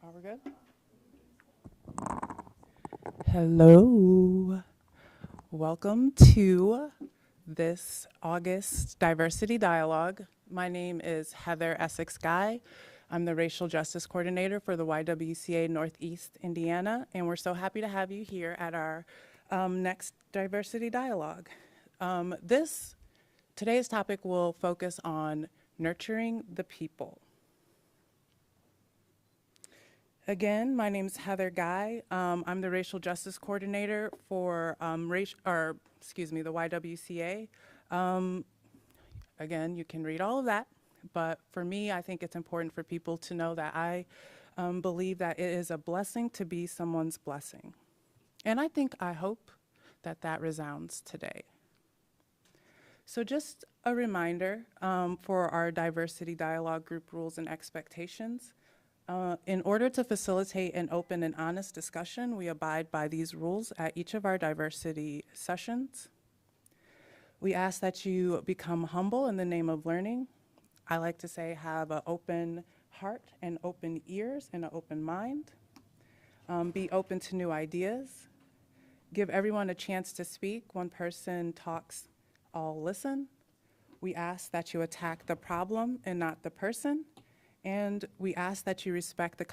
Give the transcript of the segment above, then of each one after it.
Are we good? Hello. Welcome to this August Diversity Dialogue. My name is Heather Essex Guy. I'm the Racial Justice Coordinator for the YWCA Northeast Indiana, and we're so happy to have you here at our next Diversity Dialogue. Today's topic will focus on nurturing the people. Again, my name is Heather Guy. I'm the Racial Justice Coordinator for the YWCA. Again, you can read all of that, but for me, I think it's important for people to know that I believe that it is a blessing to be someone's blessing. And I hope that that resounds today. So just a reminder for our Diversity Dialogue group rules and expectations. In order to facilitate an open and honest discussion, we abide by these rules at each of our diversity sessions. We ask that you become humble in the name of learning. I like to say have an open heart and open ears and an open mind. Be open to new ideas. Give everyone a chance to speak. One person talks, all listen. We ask that you attack the problem and not the person. And we ask that you respect the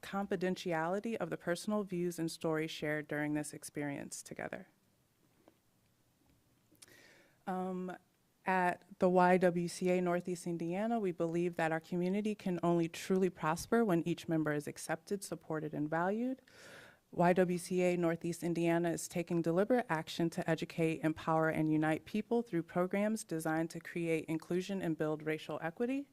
confidentiality of the personal views and stories shared during this experience together. At the YWCA Northeast Indiana, we believe that our community can only truly prosper when each member is accepted, supported, and valued. YWCA Northeast Indiana is taking deliberate action to educate, empower, and unite people through programs designed to create inclusion and build racial equity.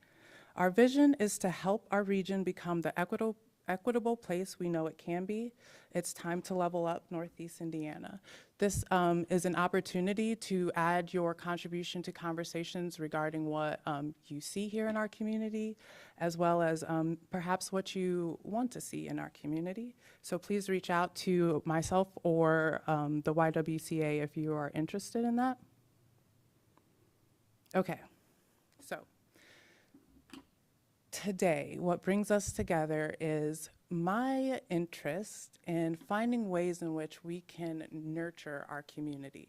Our vision is to help our region become the equitable place we know it can be. It's time to level up Northeast Indiana. This is an opportunity to add your contribution to conversations regarding what you see here in our community, as well as perhaps what you want to see in our community. So please reach out to myself or the YWCA if you are interested in that. Okay, so. Today, what brings us together is my interest in finding ways in which we can nurture our community.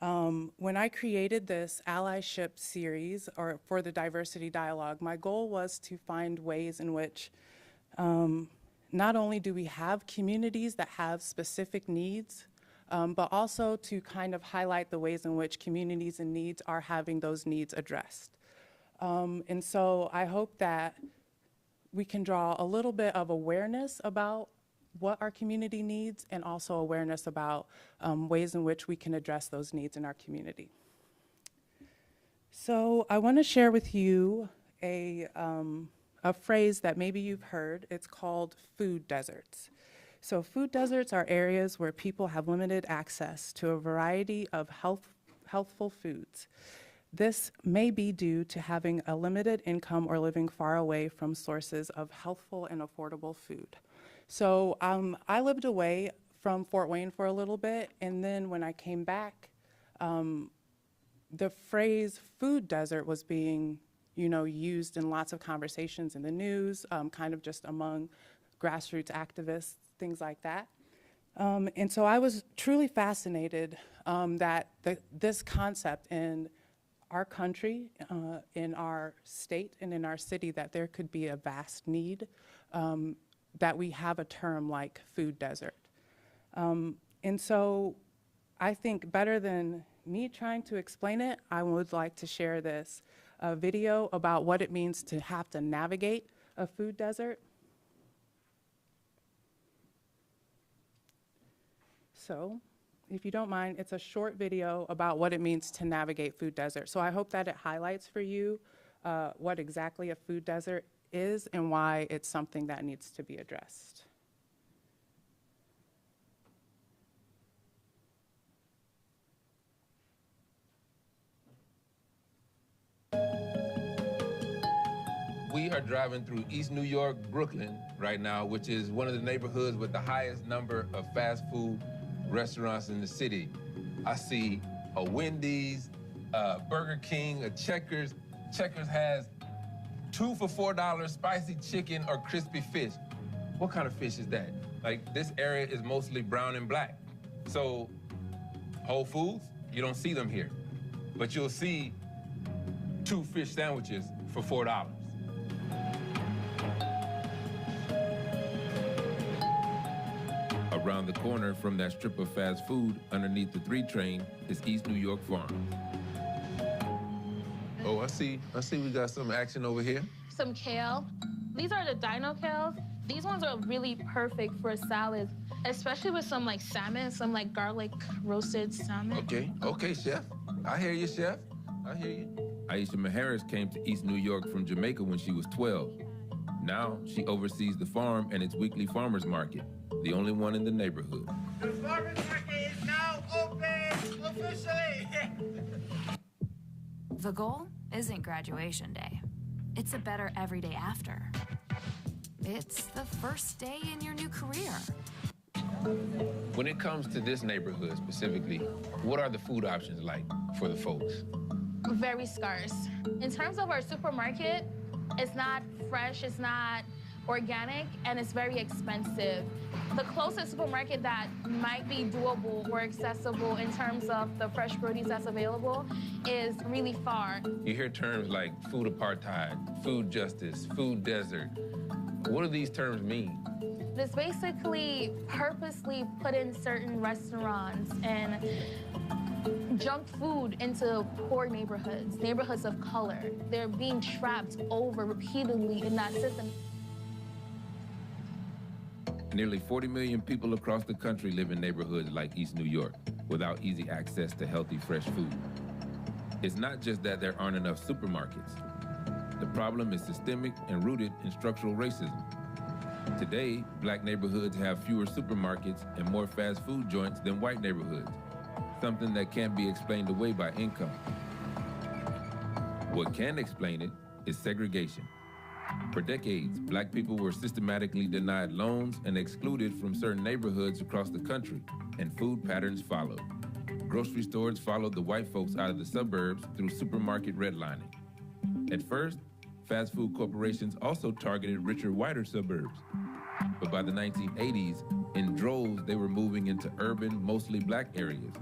When I created this allyship series or for the Diversity Dialogue, my goal was to find ways in which not only do we have communities that have specific needs, but also to kind of highlight the ways in which communities and needs are having those needs addressed. And so I hope that we can draw a little bit of awareness about what our community needs and also awareness about ways in which we can address those needs in our community. So I want to share with you a phrase that maybe you've heard. It's called food deserts. So food deserts are areas where people have limited access to a variety of healthful foods. This may be due to having a limited income or living far away from sources of healthful and affordable food. So I lived away from Fort Wayne for a little bit, and then when I came back, the phrase food desert was being, used in lots of conversations in the news, kind of just among grassroots activists, things like that. And so I was truly fascinated that this concept in our country, in our state, and in our city, that there could be a vast need, that we have a term like food desert. And so I think better than me trying to explain it, I would like to share this video about what it means to have to navigate a food desert. So, if you don't mind, it's a short video about what it means to navigate food desert. So I hope that it highlights for you what exactly a food desert is and why it's something that needs to be addressed. We are driving through East New York, Brooklyn right now, which is one of the neighborhoods with the highest number of fast food restaurants in the city. I see a Wendy's, a Burger King, a Checkers. Checkers has 2 for $4 spicy chicken or crispy fish. What kind of fish is that? Like, this area is mostly brown and black. So, Whole Foods, you don't see them here. But you'll see 2 fish sandwiches for $4. Around the corner from that strip of fast food underneath the 3 train is East New York Farm. Oh, I see we got some action over here. Some kale. These are the dino kales. These ones are really perfect for salads, especially with some like salmon, some like garlic roasted salmon. Okay, chef. I hear you, chef. I hear you. Aisha Maharis came to East New York from Jamaica when she was 12. Now she oversees the farm and its weekly farmers market, the only one in the neighborhood. The farmers market is now open officially. The goal isn't graduation day. It's a better every day after. It's the first day in your new career. When it comes to this neighborhood specifically, what are the food options like for the folks? Very scarce. In terms of our supermarket, it's not fresh, it's not organic, and it's very expensive. The closest supermarket that might be doable or accessible in terms of the fresh produce that's available is really far. You hear terms like food apartheid, food justice, food desert. What do these terms mean? This basically purposely put in certain restaurants and junk food into poor neighborhoods, neighborhoods of color. They're being trapped over repeatedly in that system. Nearly 40 million people across the country live in neighborhoods like East New York without easy access to healthy, fresh food. It's not just that there aren't enough supermarkets. The problem is systemic and rooted in structural racism. Today, black neighborhoods have fewer supermarkets and more fast food joints than white neighborhoods, something that can't be explained away by income. What can explain it is segregation. For decades, black people were systematically denied loans and excluded from certain neighborhoods across the country, and food patterns followed. Grocery stores followed the white folks out of the suburbs through supermarket redlining. At first, fast food corporations also targeted richer, whiter suburbs. But by the 1980s, in droves, they were moving into urban, mostly black areas,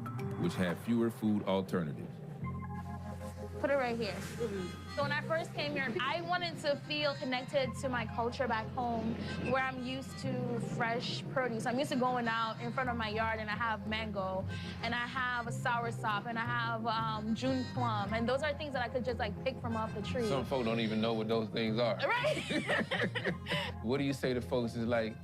which had fewer food alternatives. Put it right here. So when I first came here, I wanted to feel connected to my culture back home, where I'm used to fresh produce. I'm used to going out in front of my yard and I have mango, and I have a soursop, and I have June plum, and those are things that I could just like pick from off the tree. Some folk don't even know what those things are. Right? What do you say to folks is like,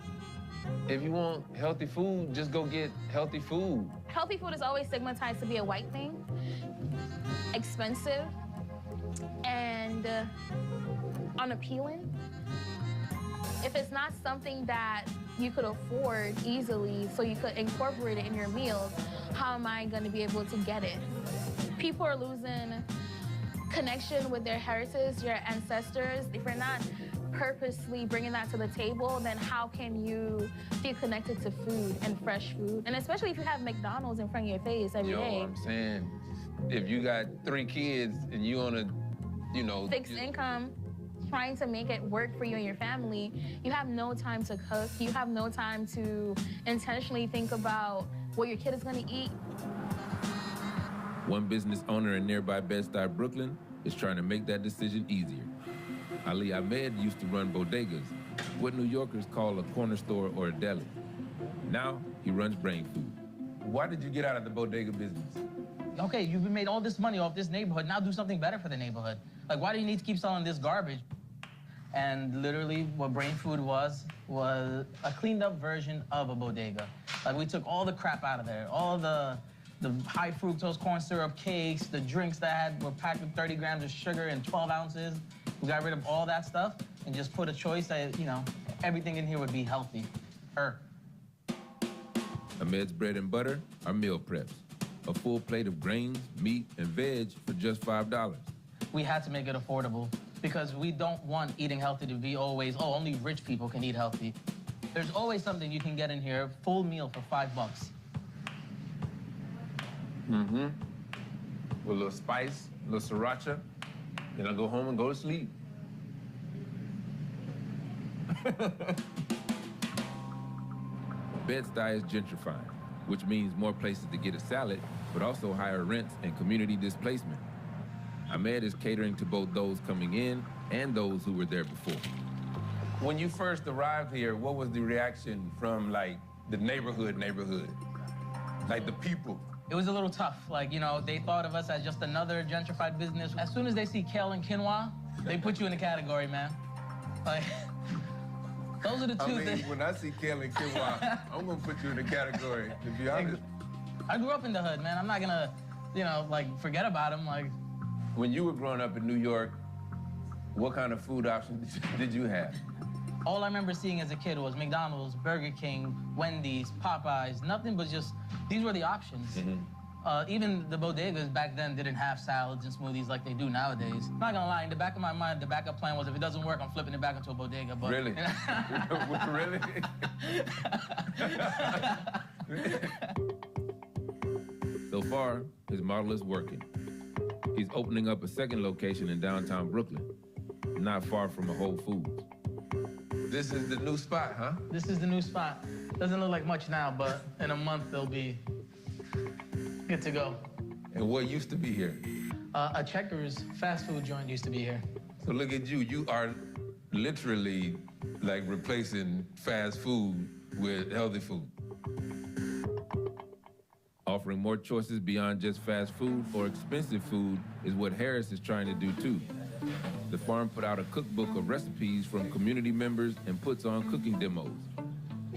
if you want healthy food, just go get healthy food. Healthy food is always stigmatized to be a white thing, expensive, and unappealing. If it's not something that you could afford easily so you could incorporate it in your meals, how am I going to be able to get it? People are losing connection with their heritage, their ancestors. If you're not purposely bringing that to the table, then how can you feel connected to food and fresh food? And especially if you have McDonald's in front of your face every day. I'm saying, if you got 3 kids and you on a, fixed income, trying to make it work for you and your family, you have no time to cook. You have no time to intentionally think about what your kid is gonna eat. One business owner in nearby Bed-Stuy, Brooklyn, is trying to make that decision easier. Ali Ahmed used to run bodegas, what New Yorkers call a corner store or a deli. Now, he runs Brain Food. Why did you get out of the bodega business? Okay, you've made all this money off this neighborhood, now do something better for the neighborhood. Like, why do you need to keep selling this garbage? And literally, what Brain Food was a cleaned up version of a bodega. Like, we took all the crap out of there, all the high fructose corn syrup cakes, the drinks that were packed with 30 grams of sugar and 12 ounces. We got rid of all that stuff and just put a choice that, everything in here would be healthy. Ahmed's bread and butter are meal preps. A full plate of grains, meat, and veg for just $5. We had to make it affordable because we don't want eating healthy to be always, only rich people can eat healthy. There's always something you can get in here, full meal for $5. Mm-hmm. With a little spice, a little sriracha, then I go home and go to sleep. Bed-Stuy is gentrifying, which means more places to get a salad, but also higher rents and community displacement. Ahmed is catering to both those coming in and those who were there before. When you first arrived here, what was the reaction from, like, the neighborhood? Like, the people? It was a little tough. Like, you know, they thought of us as just another gentrified business. As soon as they see kale and quinoa, they put you in the category, man. Like, those are the two things. When I see kale and quinoa, I'm gonna put you in the category, to be honest. I grew up in the hood, man. I'm not gonna, you know, like, forget about them. Like, when you were growing up in New York, what kind of food options did you have? all I remember seeing as a kid was McDonald's, Burger King, Wendy's, Popeyes, nothing but just, these were the options. Even the bodegas back then didn't have salads and smoothies like they do nowadays. I'm not gonna lie, in the back of my mind, the backup plan was if it doesn't work, I'm flipping it back into a bodega. But really? Really? So far, his model is working. He's opening up a second location in downtown Brooklyn, not far from a Whole Foods. This is the new spot, huh? This is the new spot. Doesn't look like much now, but in a month they'll be good to go. And what used to be here? A Checkers fast food joint used to be here. So look at you. You are literally like replacing fast food with healthy food. Offering more choices beyond just fast food or expensive food is what Harris is trying to do too. The farm put out a cookbook of recipes from community members and puts on cooking demos.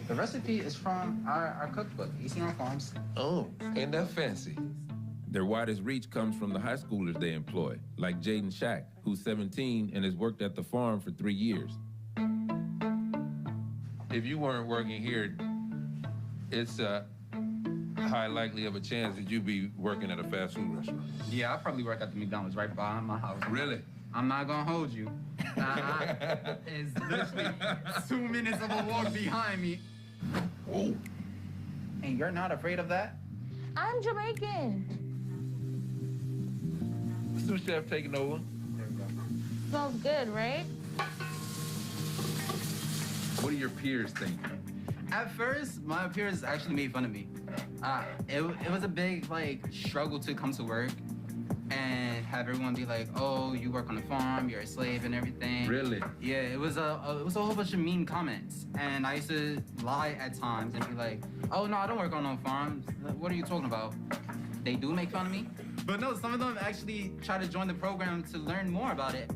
The recipe is from our cookbook, Eating on Farms. Oh, ain't that fancy? Their widest reach comes from the high schoolers they employ, like Jaden Shack, who's 17 and has worked at the farm for 3 years. If you weren't working here, it's high likely of a chance that you'd be working at a fast food restaurant. Yeah, I probably work at the McDonald's right behind my house. Really? I'm not gonna hold you. It's literally 2 minutes of a walk behind me. Whoa. And you're not afraid of that? I'm Jamaican. Sous chef taking over. There we go. Smells good, right? What do your peers think? At first, my peers actually made fun of me. It was a big struggle to come to work and have everyone be like, "Oh, you work on the farm, you're a slave and everything." Really? Yeah, it was a whole bunch of mean comments, and I used to lie at times and be like, "Oh no, I don't work on no farms. What are you talking about?" They do make fun of me, but no, some of them actually try to join the program to learn more about it.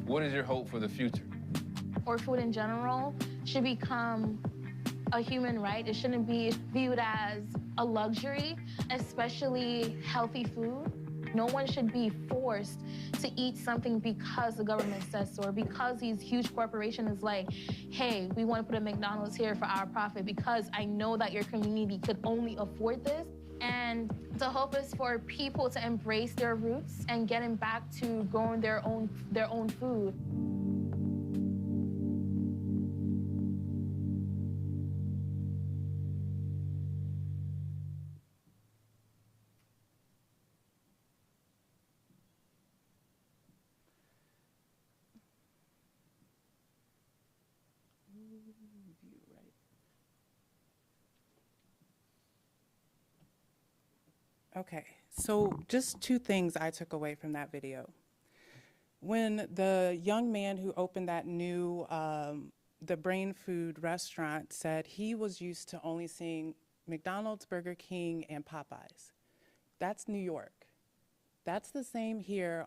What is your hope for the future? Or food in general should become a human right. It shouldn't be viewed as a luxury, especially healthy food. No one should be forced to eat something because the government says so, or because these huge corporations is like, hey, we want to put a McDonald's here for our profit because I know that your community could only afford this. And the hope is for people to embrace their roots and getting back to growing their own food. Okay, so just 2 things I took away from that video. When the young man who opened that new, the Brain Food restaurant said he was used to only seeing McDonald's, Burger King, and Popeyes. That's New York. That's the same here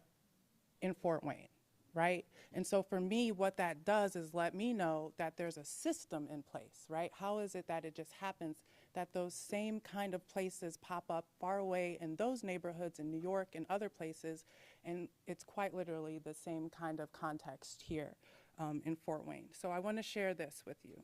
in Fort Wayne, right? And so for me, what that does is let me know that there's a system in place, right? How is it that it just happens that those same kind of places pop up far away in those neighborhoods in New York and other places, and it's quite literally the same kind of context here in Fort Wayne. So I want to share this with you.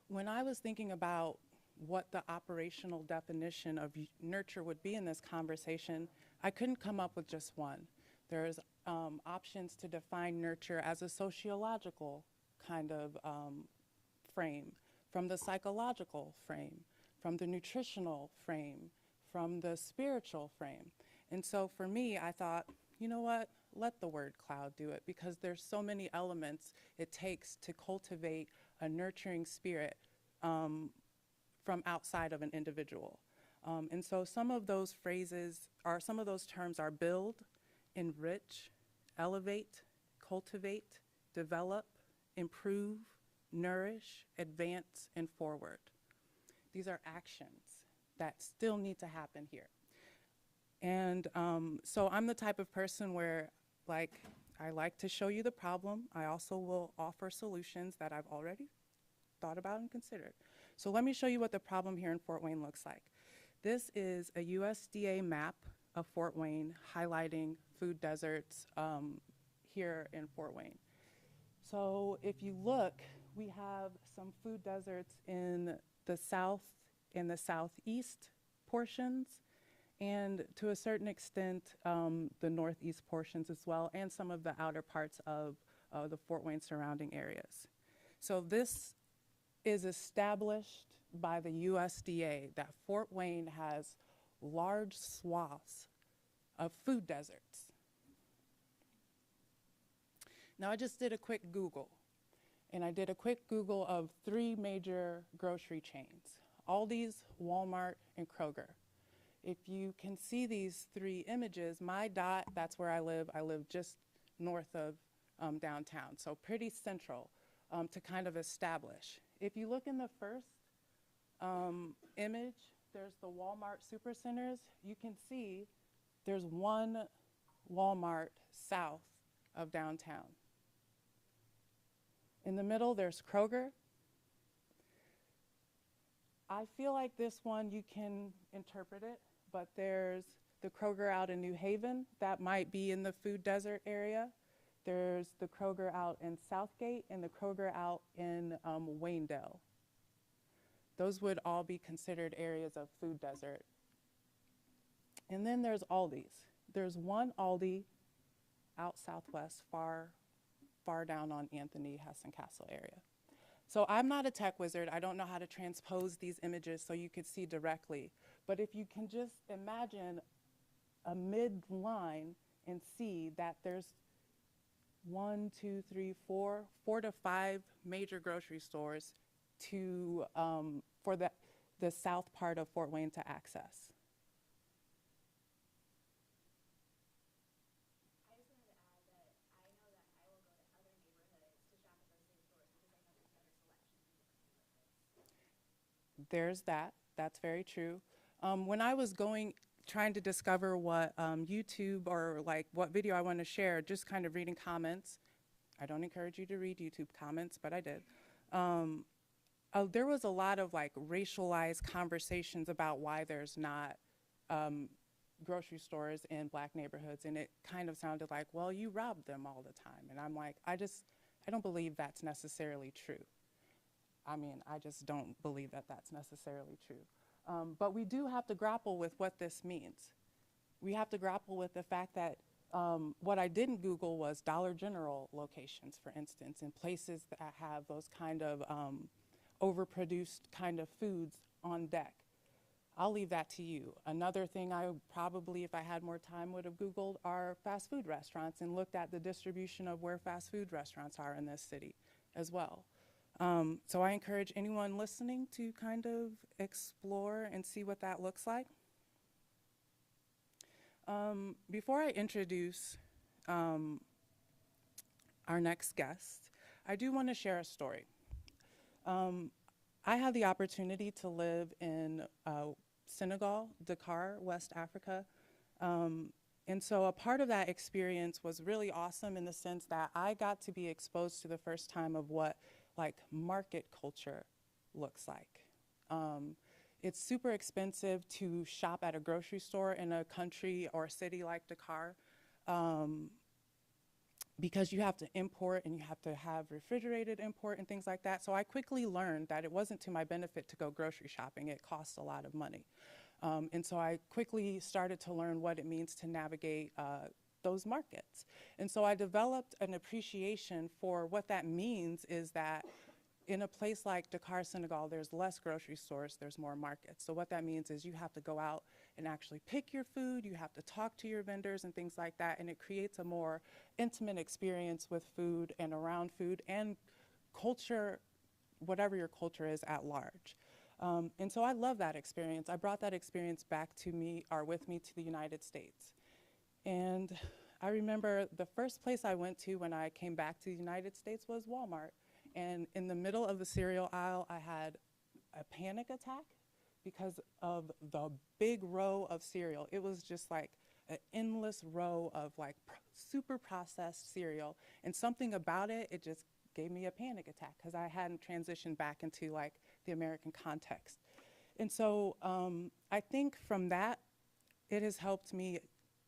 When I was thinking about what the operational definition of nurture would be in this conversation, I couldn't come up with just one. There's options to define nurture as a sociological kind of frame, from the psychological frame, from the nutritional frame, from the spiritual frame. And so for me, I thought, you know what, let the word cloud do it, because there's so many elements it takes to cultivate a nurturing spirit from outside of an individual. And so some of those phrases are, some of those terms are build, enrich, elevate, cultivate, develop, improve, nourish, advance, and forward. These are actions that still need to happen here. And so I'm the type of person where, like, I like to show you the problem. I also will offer solutions that I've already thought about and considered. So let me show you what the problem here in Fort Wayne looks like. This is a USDA map of Fort Wayne highlighting food deserts here in Fort Wayne. So if you look, we have some food deserts in the south and the southeast portions, and to a certain extent, the northeast portions as well, and some of the outer parts of the Fort Wayne surrounding areas. So this is established by the USDA that Fort Wayne has large swaths of food deserts. Now, I just did a quick Google, and I did a quick Google of 3 major grocery chains: Aldi's, Walmart, and Kroger. If you can see these 3 images, my dot, that's where I live. I live just north of downtown, so pretty central to kind of establish. If you look in the first image, there's the Walmart supercenters. You can see there's one Walmart south of downtown. In the middle, there's Kroger. I feel like this one, you can interpret it, but there's the Kroger out in New Haven. That might be in the food desert area. There's the Kroger out in Southgate and the Kroger out in Waynedale. Those would all be considered areas of food desert. And then there's Aldi's. There's one Aldi out southwest, far down on Anthony, Hessen Castle area. So I'm not a tech wizard. I don't know how to transpose these images so you could see directly. But if you can just imagine a midline and see that there's 4 to 5 major grocery stores to for the south part of Fort Wayne to access. I just wanted to add that I know that I will go to other neighborhoods to shop at those same stores because I know there's better selection in different neighborhoods. There's that. That's very true. When I was trying to discover what YouTube or like what video I want to share, just kind of reading comments. I don't encourage you to read YouTube comments, but I did. There was a lot of like racialized conversations about why there's not grocery stores in black neighborhoods, and it kind of sounded like, well, you rob them all the time. And I'm like, I don't believe that's necessarily true. I mean, I just don't believe that that's necessarily true. But we do have to grapple with what this means. We have to grapple with the fact that what I didn't Google was Dollar General locations, for instance, in places that have those kind of overproduced kind of foods on deck. I'll leave that to you. Another thing I probably, if I had more time, would have Googled are fast food restaurants and looked at the distribution of where fast food restaurants are in this city as well. So I encourage anyone listening to kind of explore and see what that looks like. Before I introduce our next guest, I do want to share a story. I had the opportunity to live in Senegal, Dakar, West Africa. And so a part of that experience was really awesome in the sense that I got to be exposed to the first time of what like market culture looks like. It's super expensive to shop at a grocery store in a country or a city like Dakar because you have to import and you have to have refrigerated import and things like that. So I quickly learned that it wasn't to my benefit to go grocery shopping. It costs a lot of money. And so I quickly started to learn what it means to navigate those markets. And so I developed an appreciation for what that means is that in a place like Dakar, Senegal, there's less grocery stores, there's more markets. So what that means is you have to go out and actually pick your food, you have to talk to your vendors and things like that, and it creates a more intimate experience with food and around food and culture whatever your culture is at large. And so I love that experience. I brought that experience back to me, or with me, to the United States. And I remember the first place I went to when I came back to the United States was Walmart. And in the middle of the cereal aisle, I had a panic attack because of the big row of cereal. It was just like an endless row of like super processed cereal. And something about it, it just gave me a panic attack because I hadn't transitioned back into like the American context. And so I think from that, it has helped me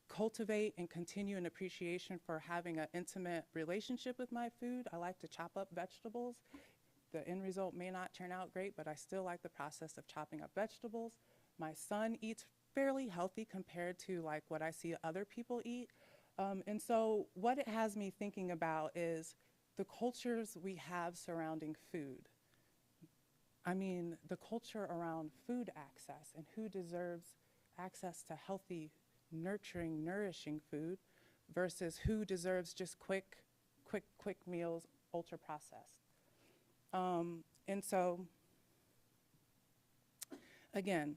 cultivate and continue an appreciation for having an intimate relationship with my food. I like to chop up vegetables. The end result may not turn out great, but I still like the process of chopping up vegetables. My son eats fairly healthy compared to like what I see other people eat. And so what it has me thinking about is the cultures we have surrounding food. I mean, the culture around food access and who deserves access to healthy, nurturing, nourishing food versus who deserves just quick meals, ultra processed. And so, again,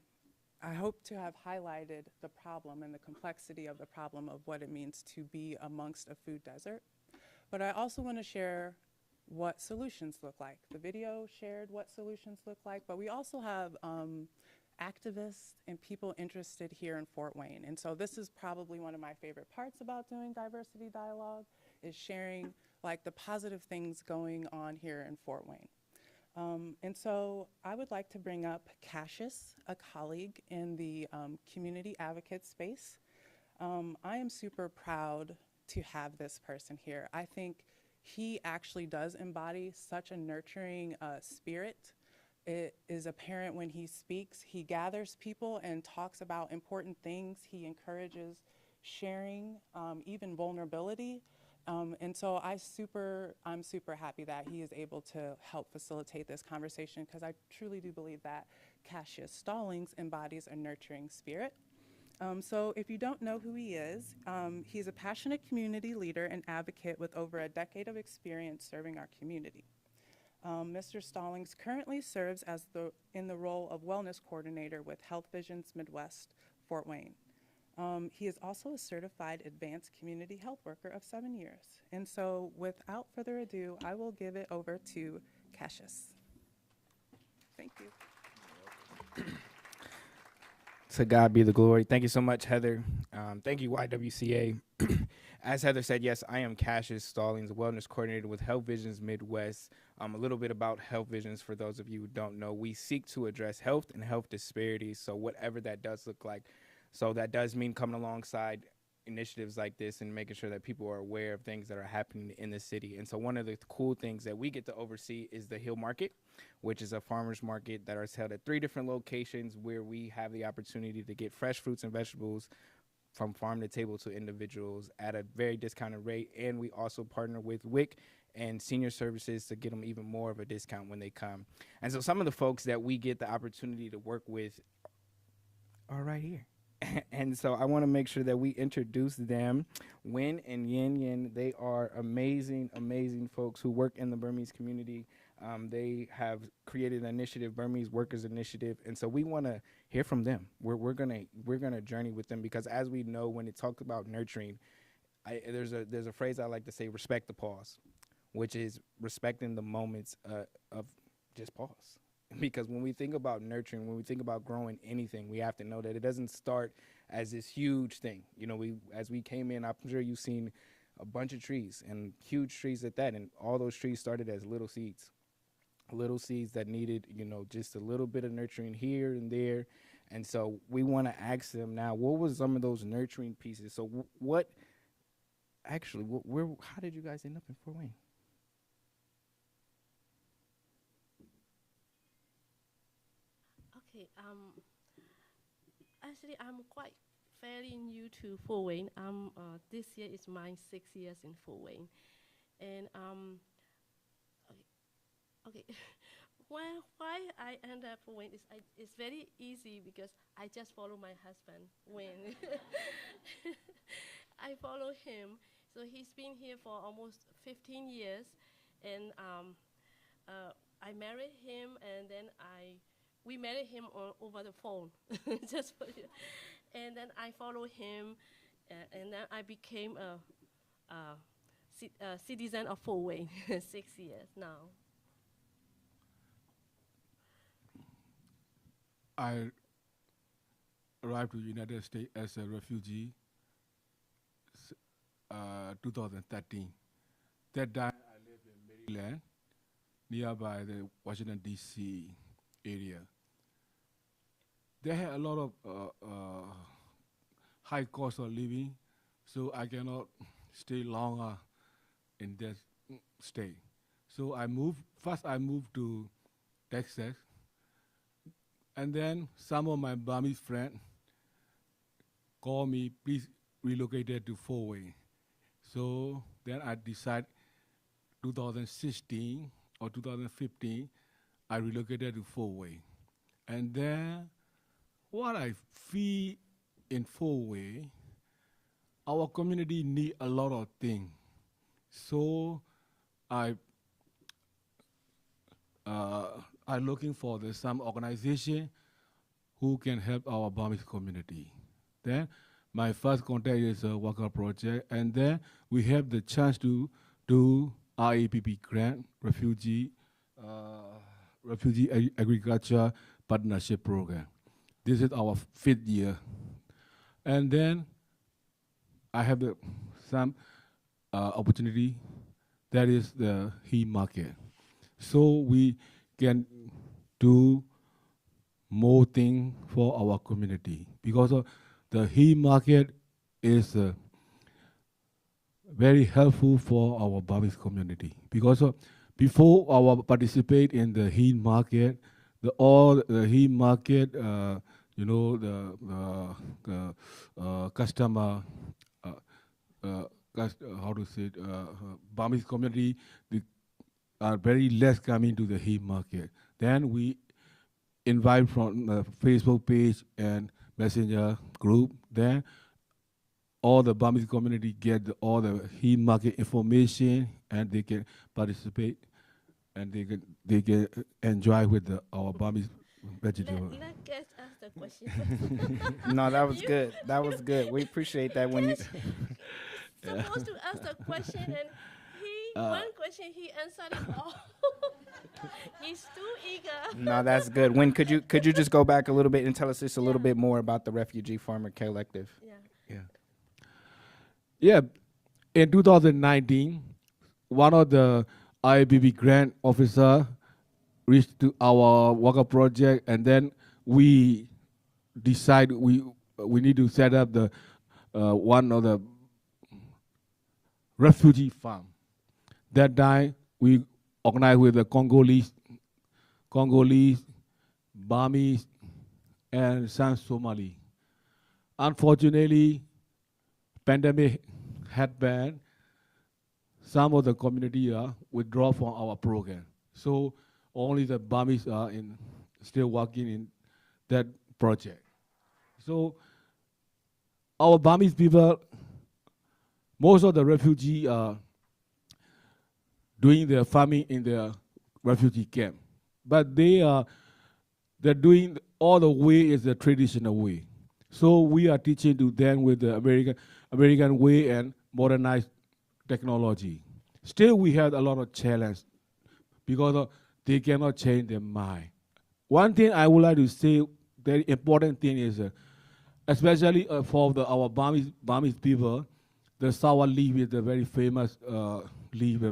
I hope to have highlighted the problem and the complexity of the problem of what it means to be amongst a food desert. But I also want to share what solutions look like. The video shared what solutions look like, but we also have activists and people interested here in Fort Wayne. And so this is probably one of my favorite parts about doing diversity dialogue, is sharing like the positive things going on here in Fort Wayne. And so I would like to bring up Cassius, a colleague in the community advocate space. I am super proud to have this person here. I think he actually does embody such a nurturing spirit. It is apparent when he speaks. He gathers people and talks about important things. He encourages sharing, even vulnerability. And so I'm super happy that he is able to help facilitate this conversation, because I truly do believe that Cassius Stallings embodies a nurturing spirit. So if you don't know who he is, he's a passionate community leader and advocate with over a decade of experience serving our community. Mr. Stallings currently serves as in the role of wellness coordinator with Health Visions Midwest, Fort Wayne. He is also a certified advanced community health worker of 7 years. And so without further ado, I will give it over to Cassius. Thank you. To God be the glory. Thank you so much, Heather. Thank you, YWCA. As Heather said, yes, I am Cassius Stallings, wellness coordinator with Health Visions Midwest. A little bit about Health Visions for those of you who don't know. We seek to address health and health disparities, so whatever that does look like. So that does mean coming alongside initiatives like this and making sure that people are aware of things that are happening in the city. And so one of the cool things that we get to oversee is the Hill Market, which is a farmer's market that is held at 3 different locations where we have the opportunity to get fresh fruits and vegetables from farm to table to individuals at a very discounted rate. And we also partner with WIC and senior services to get them even more of a discount when they come. And so some of the folks that we get the opportunity to work with are right here. And so I want to make sure that we introduce them. Win and Yin Yin, they are amazing, amazing folks who work in the Burmese community. They have created an initiative, Burmese Workers Initiative, and so we want to hear from them. We're gonna journey with them, because as we know, when it talks about nurturing, there's a phrase I like to say: respect the pause, which is respecting the moments of just pause. Because when we think about nurturing, when we think about growing anything, we have to know that it doesn't start as this huge thing. You know, as we came in, I'm sure you've seen a bunch of trees, and huge trees at that, and all those trees started as little seeds that needed, you know, just a little bit of nurturing here and there. And so we want to ask them now, what was some of those nurturing pieces? So how did you guys end up in Fort Wayne? Okay, actually, I'm quite fairly new to Fort Wayne. This year is my 6 years in Fort Wayne, and okay. Why I end up Fort Wayne is it's very easy, because I just follow my husband when I follow him. So he's been here for almost 15 years, and I married him, and then we married him over the phone, just for you. And then I followed him, and then I became a citizen of Fort Wayne, 6 years now. I arrived to the United States as a refugee 2013. That time I lived in Maryland, nearby the Washington, D.C. area. They had a lot of high cost of living, so I cannot stay longer in that state. So first I moved to Texas, and then some of my Burmese friends called me, please relocate to Fort Wayne. So then I decided 2016 or 2015, I relocated to Fort Wayne. And then what I feel in Fort Wayne, our community need a lot of things. So I'm looking for some organization who can help our Burmese community. Then my first contact is a worker project, and then we have the chance to do RAPP grant, Refugee Agriculture Partnership Program. This is our 5th year. And then I have some opportunity, that is the he market. So we can do more things for our community, because the he market is very helpful for our Burmese community. Because before our participate in the he market, all the he market, you know, the customer, how to say it, Burmese community, are very less coming to the he market. Then we invite from the Facebook page and Messenger group. Then all the Burmese community get all the he market information, and they can participate, and they can enjoy with our Burmese vegetable. Let Cash ask the question. No, that was good. That was good. We appreciate that when you. Supposed to ask the question, and one question he answered it all. He's too eager. No, that's good. When could you just go back a little bit and tell us just a little bit more about the Refugee Farmer Collective? Yeah. In 2019, one of the IAPP grant officer reached to our worker project, and then we decide we need to set up the one of the refugee farm. That time we organized with the Congolese, Burmese, and some Somali. Unfortunately, pandemic happened. Some of the community withdraw from our program. So only the Burmese are still working in that project. So our Burmese people, most of the refugees are doing their farming in their refugee camp, but they're doing all the way is the traditional way. So we are teaching to them with the American way and modernized technology. Still, we have a lot of challenge because they cannot change their mind. One thing I would like to say, very important thing is, especially for our Burmese people, the sour leaf is a very famous leaf,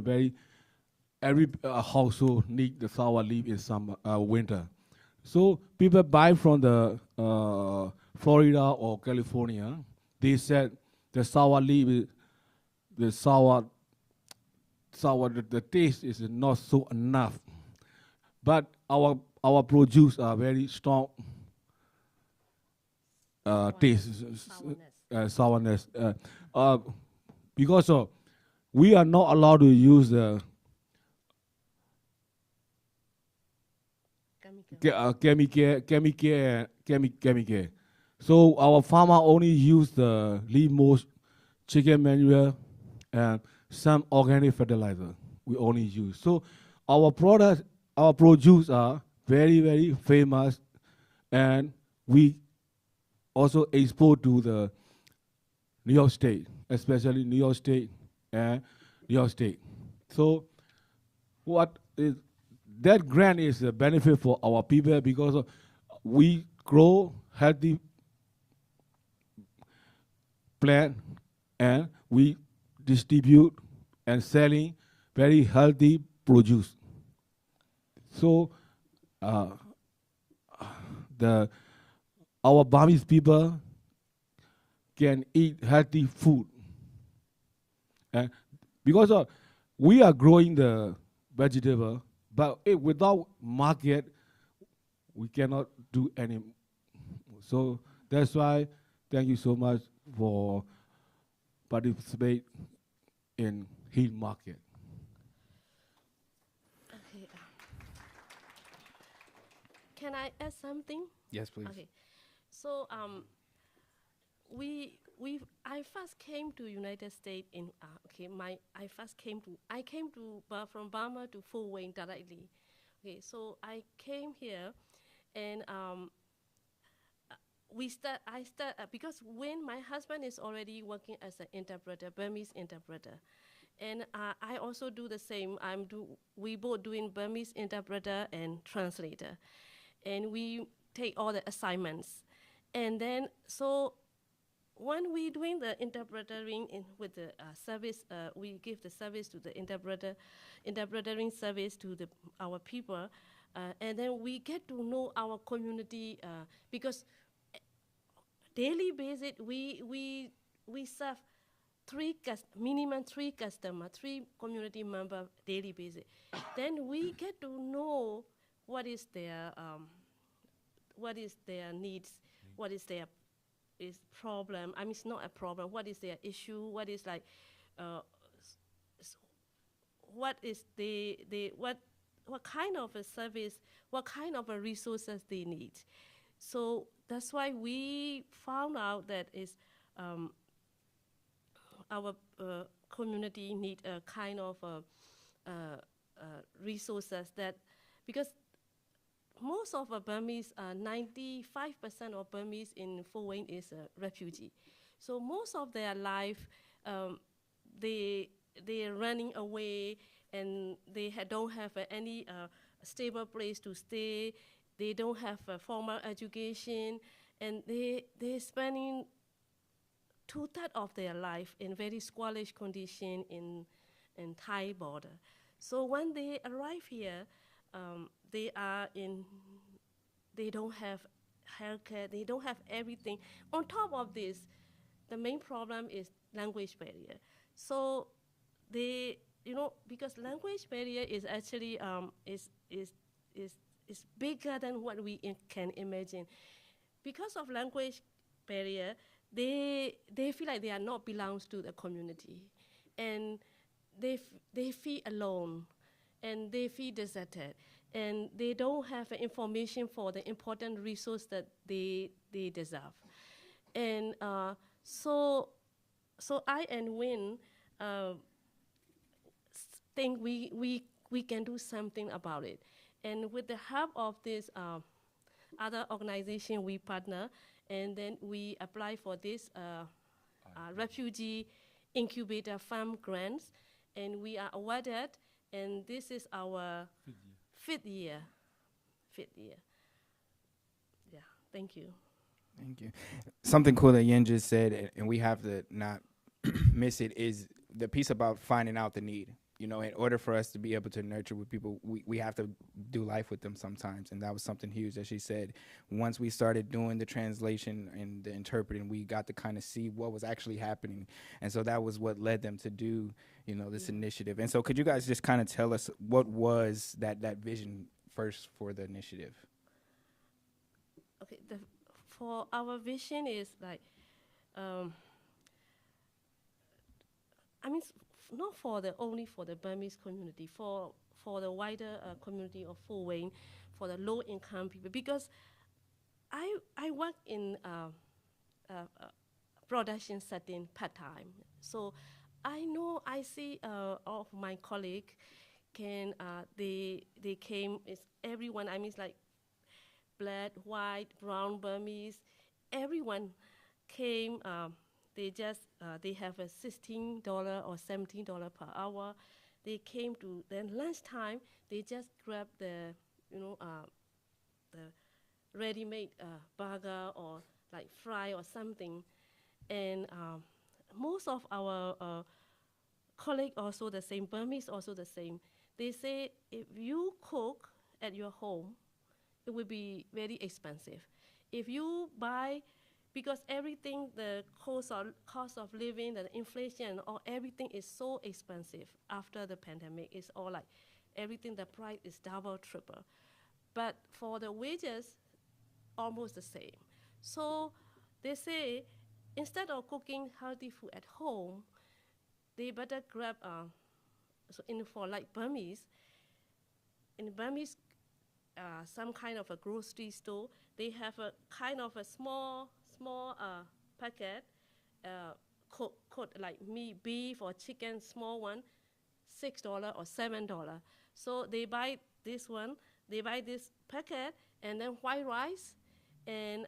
every household need the sour leaf in summer, winter. So people buy from the Florida or California. They said the sour leaf, the taste is not so enough. But our produce are very strong taste, sourness. Because we are not allowed to use the chemical. So our farmer only use the leaf mold, chicken manure, and some organic fertilizer we only use. So our product our produce are very, very famous, and we also export to the New York State, especially New York State and New York State. So what is that grant is a benefit for our people because we grow healthy plant and we distribute and selling very healthy produce. So the our Burmese people can eat healthy food. And because we are growing the vegetable, but without market, we cannot do any. So that's why thank you so much for participate in heat market. Okay. Can I add something? Yes, please. Okay. So I first came to United States in I came to from Burma to Fort Wayne directly. Okay, so I came here, and I start because when my husband is already working as an interpreter, Burmese interpreter, and I also do the same. We both doing Burmese interpreter and translator, and we take all the assignments, and then so when we doing the interpreting with the service, we give the service to the interpreting service to our people, and then we get to know our community because daily basis we serve minimum three customer, three community member daily basis. Then we get to know what is their needs, what is their problem. I mean, it's not a problem. What is their issue? What is like, what is what kind of a service, what kind of a resources they need. So that's why we found out that is our community need a kind of resources that, because most of Burmese, 95% of Burmese in Fort Wayne is a refugee. So most of their life, they're running away, and they don't have any stable place to stay. They don't have a formal education, and they're spending 2/3 of their life in very squalid condition in Thai border. So when they arrive here, they don't have healthcare, they don't have everything. On top of this, the main problem is language barrier. So because language barrier is actually is bigger than what we can imagine. Because of language barrier, they feel like they are not belongs to the community, and they feel alone, and they feel deserted, and they don't have information for the important resource that they deserve. And so I and Win think we can do something about it. And with the help of this other organization, we partner, and then we apply for this refugee incubator farm grants, and we are awarded, and this is our fifth year. Yeah, thank you. Thank you. Something cool that Yen just said, and we have to not miss it, is the piece about finding out the need. You know, in order for us to be able to nurture with people, we have to do life with them sometimes. And that was something huge that she said. Once we started doing the translation and the interpreting, we got to kind of see what was actually happening. And so that was what led them to do, you know, this initiative. And so could you guys just kind of tell us what was that vision first for the initiative? Okay, for our vision is like, I mean, not for only for the Burmese community, for the wider community of Fort Wayne, for the low-income people. Because I work in production setting part-time, so I see all of my colleagues they came, it's everyone, I mean, it's like black, white, brown, Burmese, everyone came. They have a $16 or $17 per hour. They came to, then lunchtime, they just grabbed the, the ready-made burger or like fry or something. And most of our colleagues also the same, Burmese also the same. They say if you cook at your home, it will be very expensive. If you buy, because everything, the cost of living, the inflation, or everything is so expensive after the pandemic. It's all like everything, the price is double, triple. But for the wages, almost the same. So they say instead of cooking healthy food at home, they better grab for like Burmese. In Burmese, some kind of a grocery store, they have a kind of a small packet, cooked like meat, beef or chicken, small one, $6 or $7. So they buy this one, they buy this packet, and then white rice, and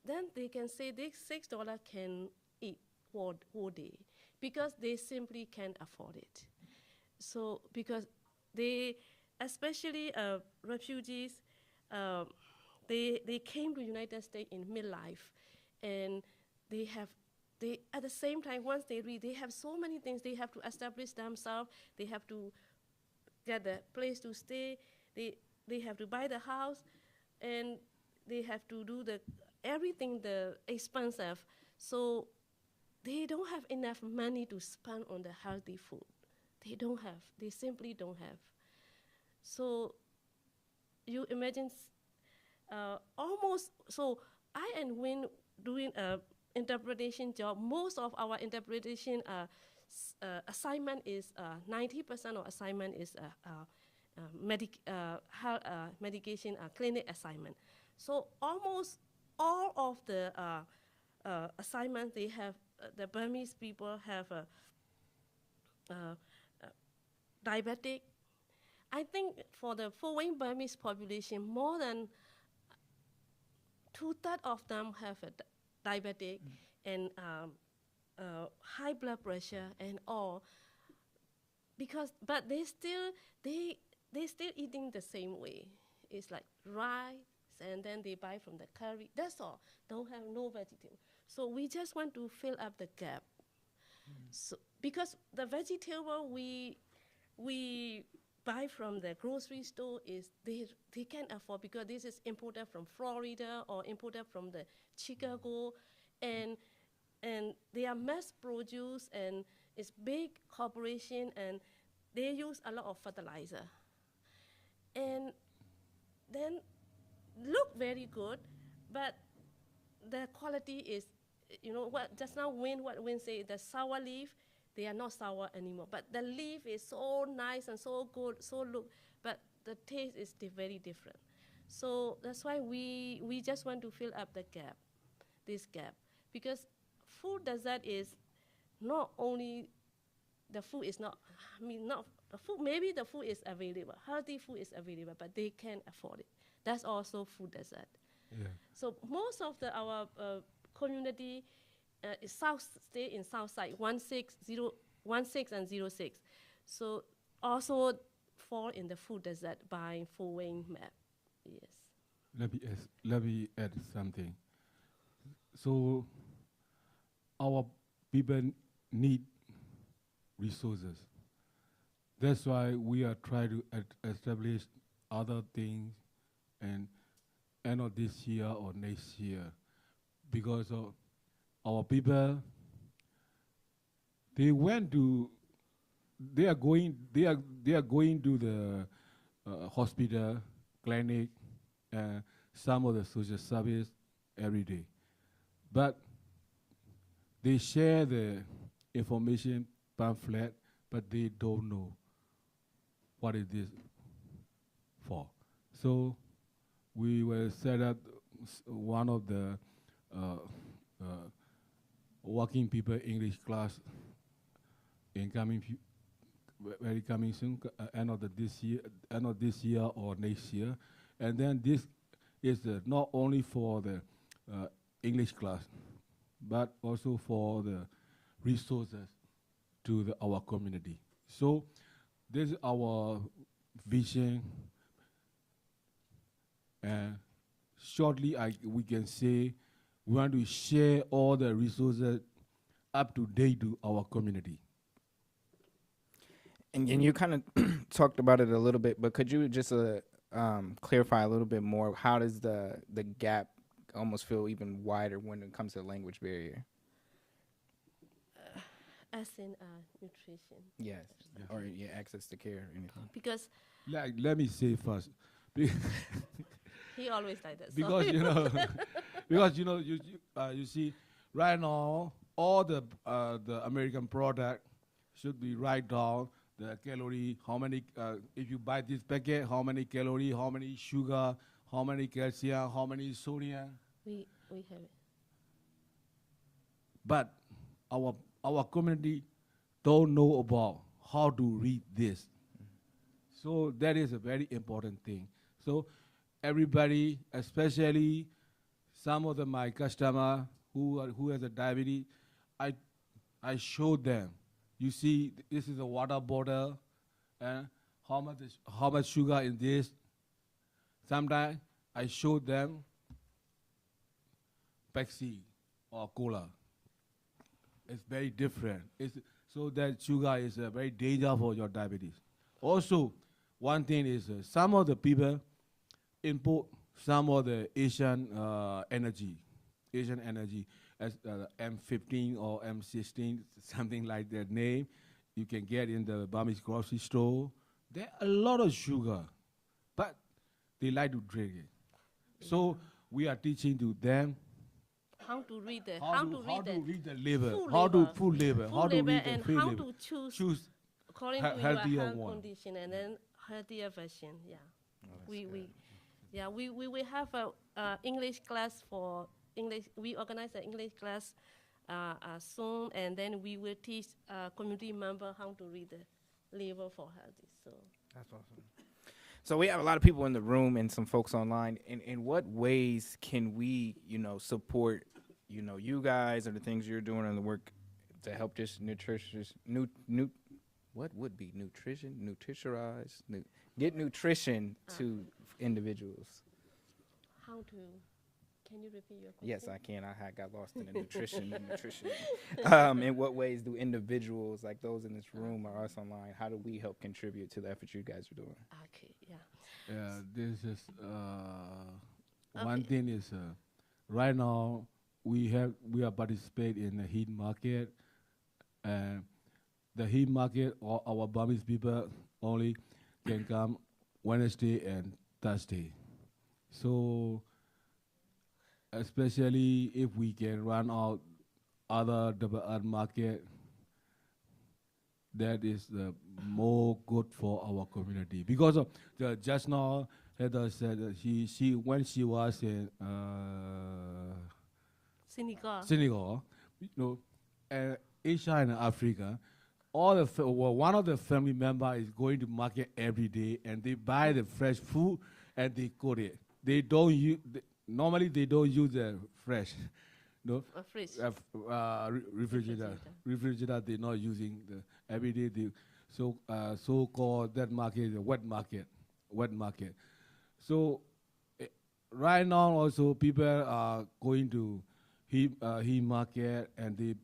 then they can say this $6 can eat whole day because they simply can't afford it. So because they, especially refugees, they came to United States in midlife, and they at the same time, once they read, they have so many things. They have to establish themselves. They have to get the place to stay. They have to buy the house, and they have to do everything the expensive. So they don't have enough money to spend on the healthy food. They don't have. They simply don't have. So you imagine almost, so I and Win doing a interpretation job. Most of our interpretation assignment is 90% of assignment is medication clinic assignment. So almost all of the assignments they have, the Burmese people have a diabetic. I think for the following Burmese population, more than 2/3 of them have a diabetic and high blood pressure and all. Because, but they still eating the same way. It's like rice, and then they buy from the curry. That's all. Don't have no vegetable. So we just want to fill up the gap. So because the vegetable we buy from the grocery store is they can't afford, because this is imported from Florida or imported from the Chicago, and they are mass produced, and it's big corporation, and they use a lot of fertilizer, and then look very good, but the quality is, what just now what Win say, the sour leaf, they are not sour anymore. But the leaf is so nice and so good, so look, but the taste is very different. So that's why we just want to fill up the gap, this gap. Because food desert is not only, the food is not, not the food, maybe the food is available, healthy food is available, but they can't afford it. That's also food desert. Yeah. So most of our community stay in South Side, 16 and 06. So also fall in the food desert by following map. Yes. Let me add something. So our people need resources. That's why we are trying to establish other things and end of this year or next year, because of our people, they are going to the hospital, clinic, some of the social service every day, but they share the information pamphlet, but they don't know what it is for. So we will set up one of the working people English class in very coming soon, end of this year or next year. And then this is not only for the English class, but also for the resources to our community. So this is our vision, and shortly we can say we want to share all the resources up to date to our community. And you kind of talked about it a little bit, but could you just clarify a little bit more? How does the gap almost feel even wider when it comes to the language barrier? As in nutrition. Yes, or access to care or anything. Because Let me say first. he always like that. Because you see, right now all the American product should be write down the calorie, how many if you buy this packet, how many calorie, how many sugar, how many calcium, how many sodium. We have it. But our community don't know about how to read this. So that is a very important thing. So everybody, especially some of my customer who has a diabetes, I show them. You see, this is a water bottle, and how much sugar in this. Sometimes I show them Pepsi or cola. It's very different. So that sugar is very dangerous for your diabetes. Also, one thing is some of the people import some of the Asian energy, as M15 or M16, something like that name. You can get in the Burmese grocery store. There are a lot of sugar, but they like to drink it. So we are teaching to them how to read the how to read the label, full label, how to read and the full how label. to choose according to your healthier health one. condition, and then healthier version. Yeah, we will have a English class for English. We organize an English class soon, and then we will teach community member how to read the label for healthy. So that's awesome. So we have a lot of people in the room and some folks online. In what ways can we, support, you guys or the things you're doing in the work to help this what would be nutritionize, get nutrition to individuals? How to? Can you repeat your question? Yes, I can. I got lost in the nutrition. In what ways do individuals like those in this room or us online, how do we help contribute to the effort you guys are doing? Okay, yeah. Yeah, this is one thing is right now we are participate in the heat market, and the heat market our Burmese people only can come Wednesday and Thursday. So especially if we can run out other double art market, that is more good for our community. Because of just now, Heather said that she when she was in Senegal, Asia and Africa, one of the family member is going to market every day, and they buy the fresh food and they cook it. They don't use. Normally, they don't use the fresh, refrigerator. They're not using the everyday. So-called that market is a wet market. So right now also people are going to he market, and they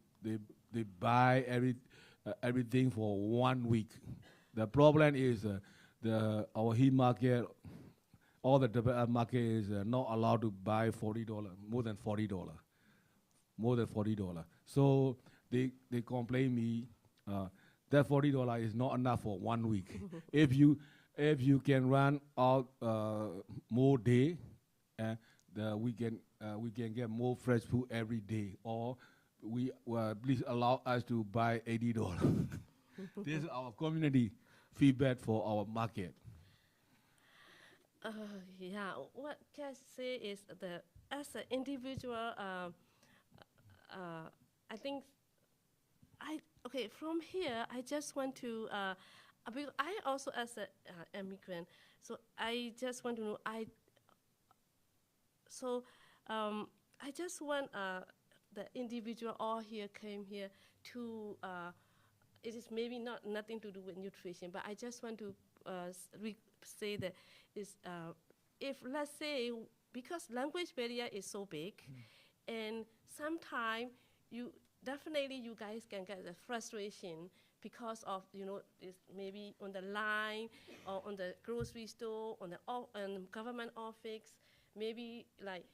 buy everything for 1 week. The problem is our he market. All the market is not allowed to buy $40, more than $40. So they complain me that $40 is not enough for 1 week. if you can run out more day, we can get more fresh food every day. Or please allow us to buy $80. This is our community feedback for our market. Yeah, what can I say is as an individual, I think Okay, from here, I just want to, because I also as an immigrant, so I just want to know, so I just want the individual all here came here to, it is maybe not nothing to do with nutrition, but I just want to say that is, if let's say, because language barrier is so big, and sometimes definitely you guys can get the frustration because of, it's maybe on the line or on the grocery store, on the government office, maybe like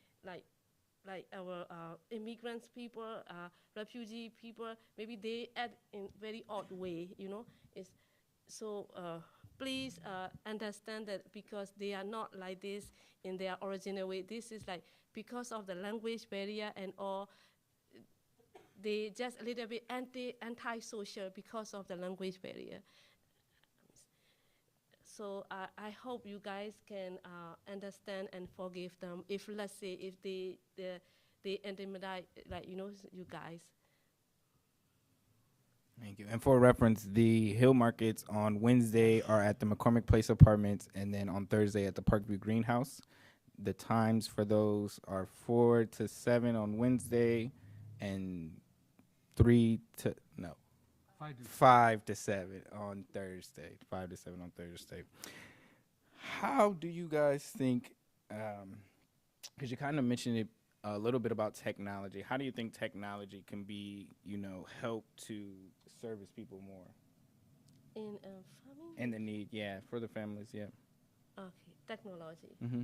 our immigrants people, refugee people, maybe they act in very odd way, It's, so please understand that because they are not like this in their original way. This is like because of the language barrier and all, they just a little bit anti-social because of the language barrier. So I hope you guys can understand and forgive them if, let's say, if they intimidate, like, you guys. Thank you. And for reference, the Hill Markets on Wednesday are at the McCormick Place Apartments, and then on Thursday at the Parkview Greenhouse. The times for those are 4 to 7 on Wednesday and 5 to 7 on Thursday. 5 to 7 on Thursday. How do you guys think, because you kind of mentioned it a little bit about technology, how do you think technology can be, help to service people more? In farming? And the need, yeah, for the families, yeah. Okay, technology. Mm-hmm.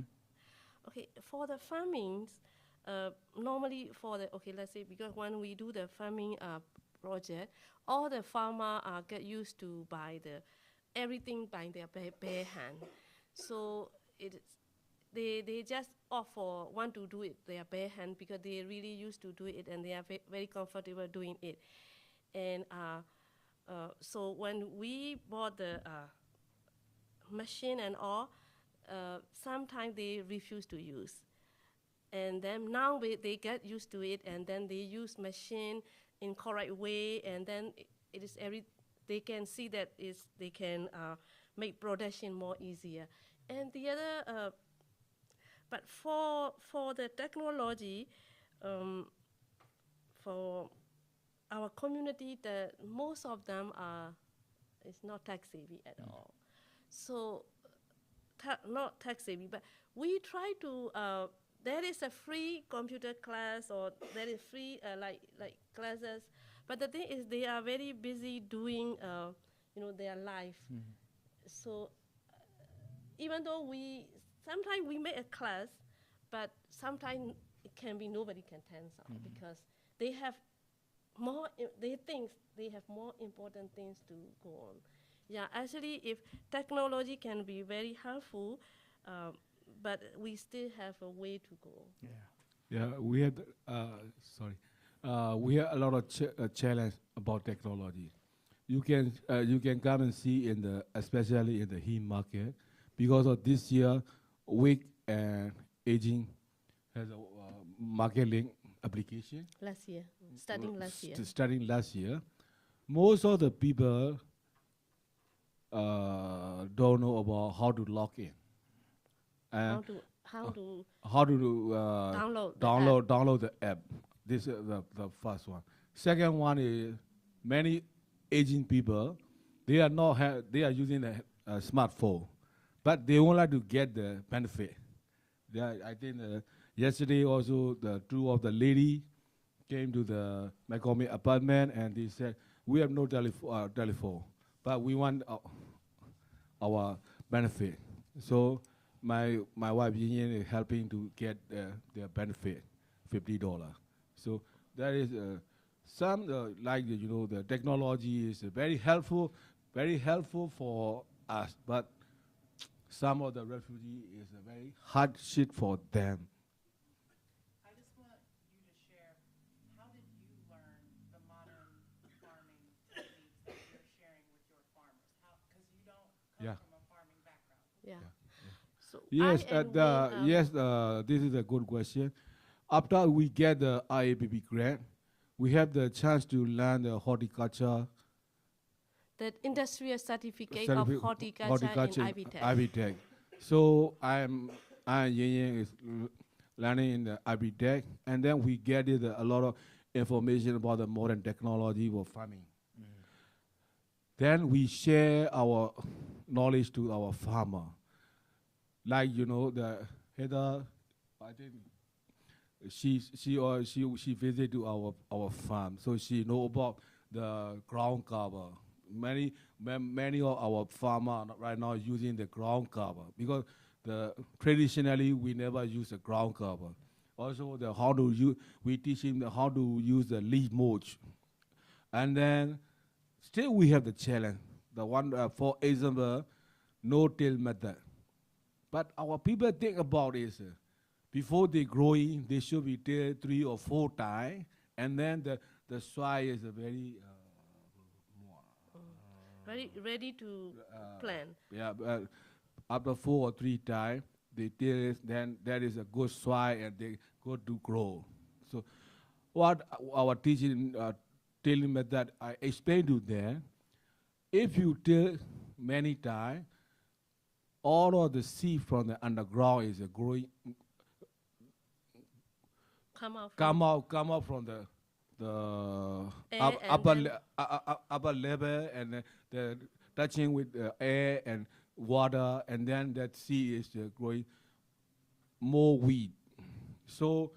Okay, for the farmings, normally let's say, because when we do the farming project, all the farmer get used to buy everything by their bare hand. So they just want to do it their bare hand because they really used to do it and they are very comfortable doing it. And so when we bought the machine and all, sometimes they refuse to use. And then now they get used to it, and then they use machine in correct way, and then they can see that they can make production more easier. And the other, but for the technology, for our community, most of them is not tech savvy at all. So not tech savvy, but we try to. There is a free computer class, or there is free like classes, but the thing is they are very busy doing their life. Mm-hmm. So even though sometimes we make a class, but sometimes it can be nobody can attend because they have more. They think they have more important things to go on. Yeah, actually, if technology can be very helpful, but we still have a way to go. Yeah, we had we have a lot of challenge about technology. You can come and see especially in the Hill Market, because of this year, WIC and aging has a market link application. Last year, starting last year. Starting last year, most of the people don't know about how to log in. How to download the app. This is the first one. Second one is many aging people, they are using a smartphone, but they would like to get the benefit. I think yesterday also the two of the lady came to the McCormick apartment and they said, we have no telephone, but we want our benefit. So my wife Yin is helping to get their benefit, $50. So that is some the technology is very helpful for us, but some of the refugee is a very hard shit for them. I just want you to share, how did you learn the modern farming techniques that you're sharing with your farmers? Because you don't come from a farming background. Yeah. So this is a good question. After we get the IAPP grant, we have the chance to learn the horticulture the industrial certificate of horticulture, horticulture and IB Tech. IB Tech. So I Yin Yin is learning in the IB Tech, and then we gathered a lot of information about the modern technology for farming. Then we share our knowledge to our farmer. Like the Heather, I think she visited to our farm, so she know about the ground cover. Many of our farmers right now using the ground cover because traditionally we never use the ground cover. Also, we teach him how to use the leaf mulch, and then still we have the challenge. The one, for example, no-till method. But our people think about is before they growing, they should be tilled 3 or 4 times, and then the soil is a very ready to plant. Yeah, after 4 or 3 times, they till it, then that is a good soil and they go to grow. So what our teaching tilling method I explained to them, if you till many times, all of the seed from the underground is growing, come out from the upper level, and the touching with the air and water, and then that seed is growing more weed. So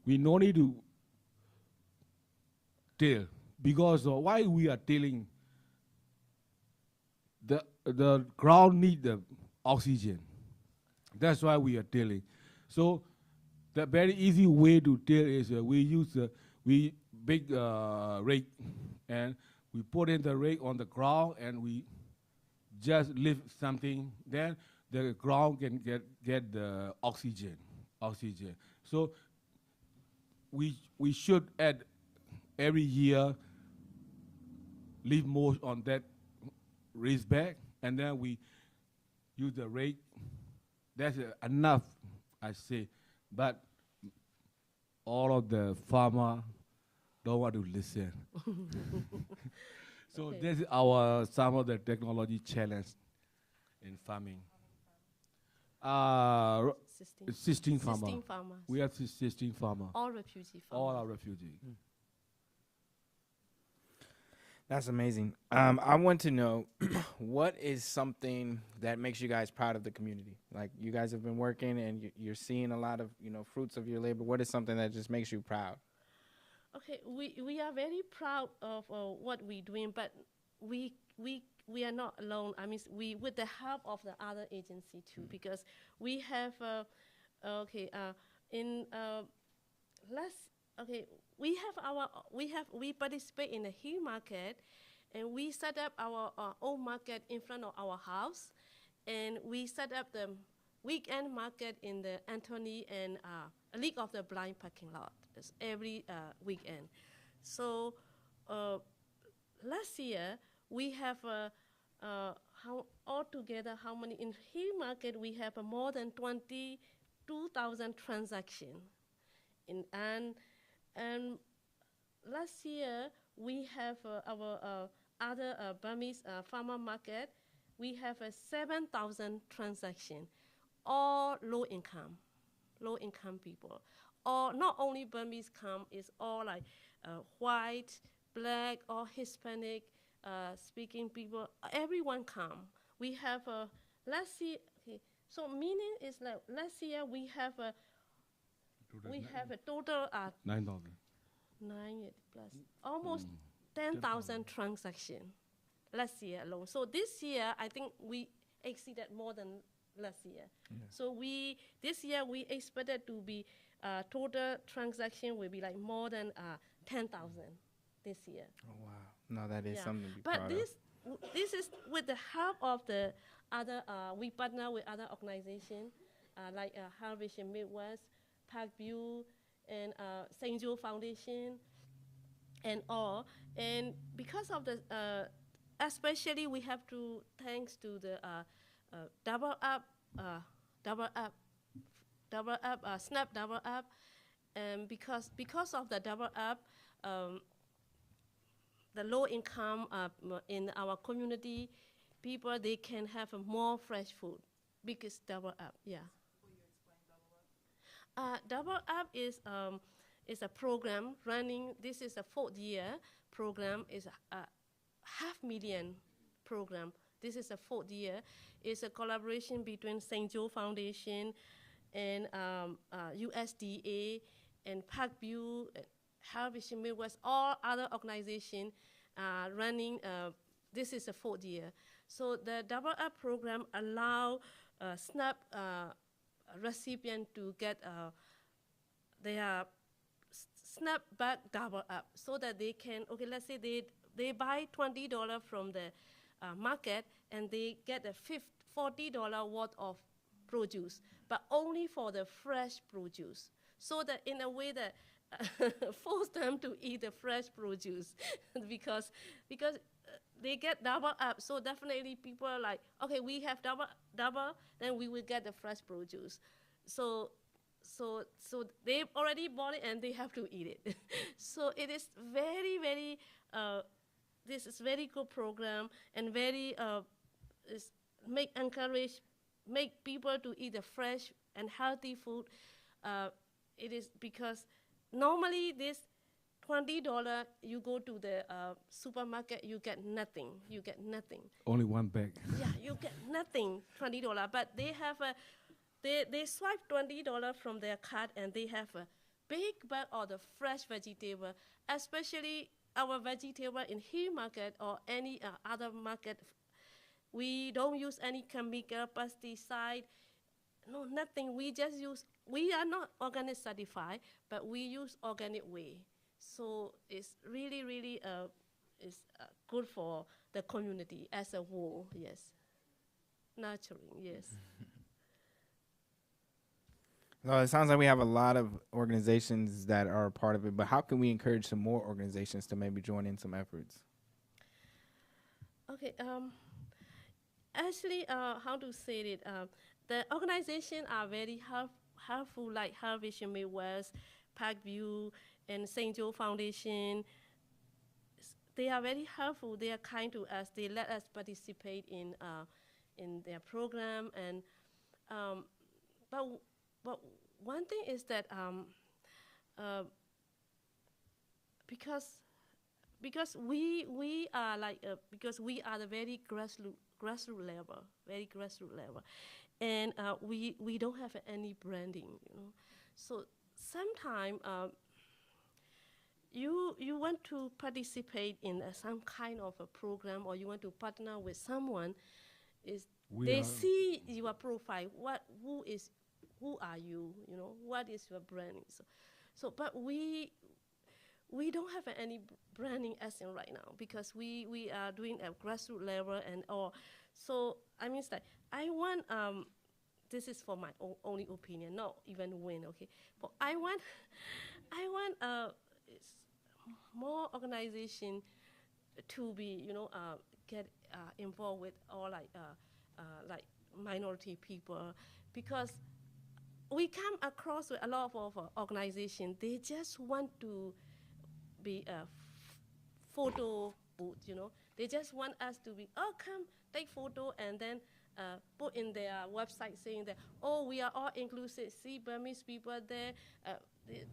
we no need to till, because why we are tilling? The ground need the oxygen. That's why we are tilling. So the very easy way to till is we use we big rake, and we put in the rake on the ground, and we just lift something. Then the ground can get the oxygen. So we should add every year leave more on that raised bed, and then we use the rake. That's enough, I say. But all of the farmer don't want to listen. So this is some of the technology challenge in farming. 16 farmers. 16 farmers. We have 16 farmers. All refugee farmers. All are refugees. That's amazing. I want to know, what is something that makes you guys proud of the community? Like, you guys have been working and you're seeing a lot of fruits of your labor. What is something that just makes you proud? Okay, we are very proud of what we're doing, but we are not alone. I mean, we with the help of the other agency too, because we have we participate in the Hill Market, and we set up our own market in front of our house, and we set up the weekend market in the Anthony and League of the Blind parking lot. It's every weekend. So last year we have how many in Hill Market we have more than 22,000 transactions. And last year we have our other Burmese farmer market. We have 7,000 transactions, all low income people. Or not only Burmese come, it's all like white, black, or Hispanic speaking people. Everyone come. We have last year. Okay, so meaning is like last year we have a total 9,000. 9 plus almost 10,000 transactions last year alone. So this year I think we exceeded more than last year. Yeah. So this year we expected to be total transaction will be like more than 10,000 this year. Oh wow! No, that is something to be but proud of. This is with the help of the other. We partner with other organizations like Harvation Midwest, Parkview, and St. Joe Foundation, and all. And because of the, especially we have to thanks to the Snap Double Up, and because of the Double Up, the low income in our community, people, they can have more fresh food because Double Up, yeah. Double Up is a program running. This is a 4th-year program. Is a $500,000 program. This is a 4th year. It's a collaboration between St. Joe Foundation and USDA and Parkview, Harvest Midwest, all other organizations running. This is a 4th year. So the Double Up program allow SNAP recipient to get their SNAP back Double Up so that they can, okay, let's say they buy $20 from the market and they get a $40 worth of produce, but only for the fresh produce. So that in a way that force them to eat the fresh produce because they get Double Up. So definitely people are like, okay, we have double, then we will get the fresh produce. So they've already bought it and they have to eat it. So it is very, very, this is very good program and very, make people to eat the fresh and healthy food. It is because normally this $20, you go to the supermarket, you get nothing. You get nothing. Only one bag. Yeah, you get nothing, $20. But they have they swipe $20 from their card and they have a big bag of the fresh vegetable, especially our vegetable in Hill Market or any other market. We don't use any chemical, pesticide, no, nothing. We just use, we are not organic certified, but we use organic way. So it's really, really good for the community as a whole, yes. Nurturing, yes. Well, it sounds like we have a lot of organizations that are a part of it, but how can we encourage some more organizations to maybe join in some efforts? Okay, actually, how to say it? The organizations are very helpful, like Harvest Midwest, Parkview, and St. Joe Foundation. They are very helpful. They are kind to us. They let us participate in their program. And but one thing is that because we are like because we are the very grassroots level, and we don't have any branding, you know. So sometimes you want to participate in some kind of a program, or you want to partner with someone, they see your profile. Who are you? You know, what is your branding? So but we don't have any branding as in right now because we are doing a grassroots level and all. So I mean, it's like I want this is for my only opinion, not even win, okay? But I want more organization to be, you know, get involved with all like minority people, because we come across with a lot of organizations. They just want to be a photo booth, you know. They just want us to be, oh, come take photo and then put in their website saying that, oh, we are all inclusive. See, Burmese people there,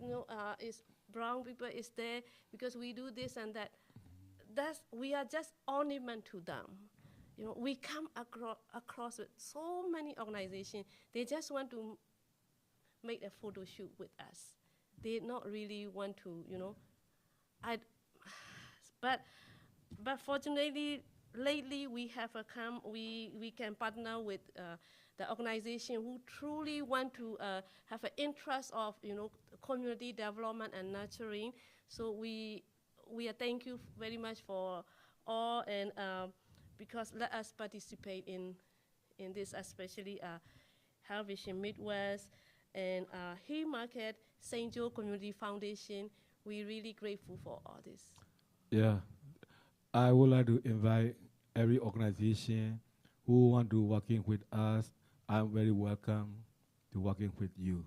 you know, is brown people is there because we do this and that. We are just ornament to them. You know, we come across with so many organizations. They just want to make a photo shoot with us. They not really want to, you know. But fortunately, lately we have we can partner with the organization who truly want to have an interest of, you know, community development and nurturing. So we are thank you very much for all, and because let us participate in this, especially Harvest Midwest and Haymarket, St. Joe Community Foundation. We're really grateful for all this. Yeah, I would like to invite every organization who want to working with us. I'm very welcome to working with you.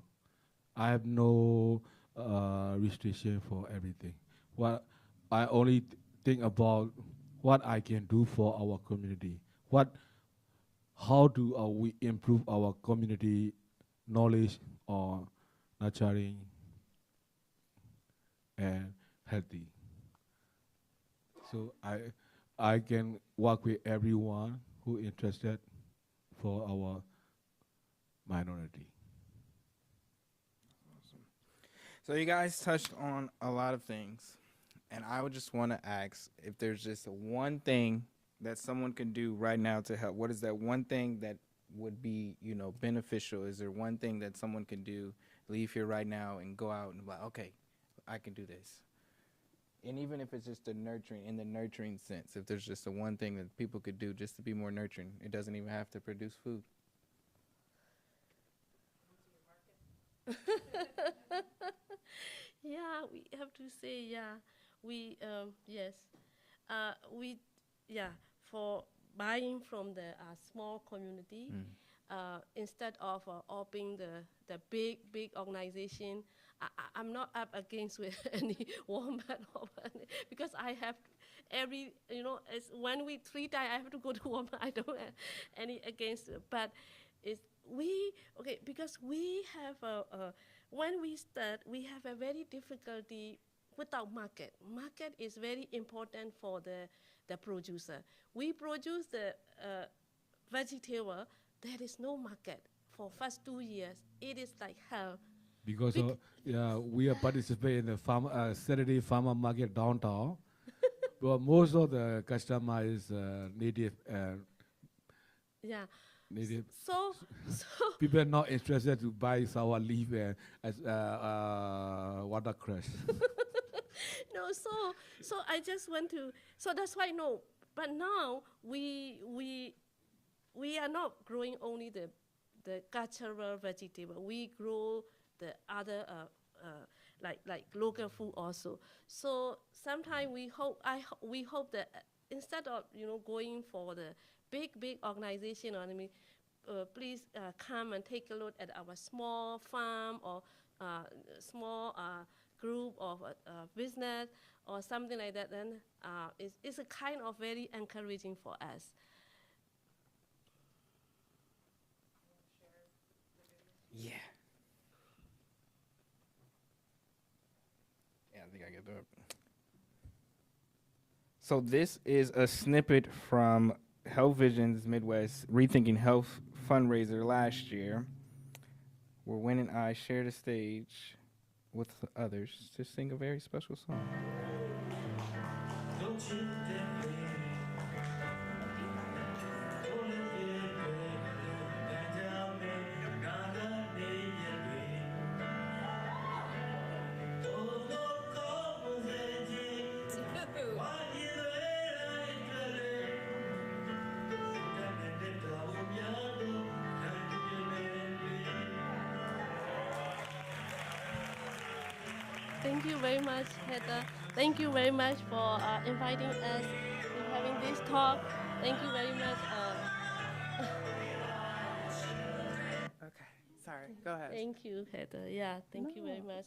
I have no restriction for everything. What I only think about what I can do for our community. How do we improve our community knowledge or nurturing and healthy? So I can work with everyone who interested for our minority. So you guys touched on a lot of things, and I would just want to ask if there's just one thing that someone can do right now to help. What is that one thing that would be, beneficial? Is there one thing that someone can do, leave here right now and go out and be like, okay, I can do this? And even if it's just in the nurturing sense, if there's just one thing that people could do just to be more nurturing, it doesn't even have to produce food. Yeah, we have to say, yes. We, yeah, for buying from the small community, instead of opening the big organization. I'm not up against with any Walmart or because I have it's 1 week, 3 times I have to go to Walmart. I don't have any against it, but it's because we have when we start, we have a very difficulty without market. Market is very important for the producer. We produce the vegetable, there is no market for first 2 years. It is like hell. Because we are participating in the Saturday farmer market downtown. But most of the customer is native. Yeah. Native. So people are not interested to buy sour leaf as watercress. No, so I just want to. So that's why no. But now we are not growing only the cultural vegetable. We grow the other like local food also. So sometimes we hope that instead of going for the big organization or please come and take a look at our small farm or small group of business or something like that. Then it's a kind of very encouraging for us. Yeah. Yeah, I think I get that. So this is a snippet from Health Vision's Midwest Rethinking Health fundraiser last year, where Wynn and I shared a stage with others to sing a very special song. Thank you very much, Heather. Thank you very much for inviting us to having this talk. Thank you very much. Okay, sorry, go ahead. Thank you, Heather. Yeah, thank you very much.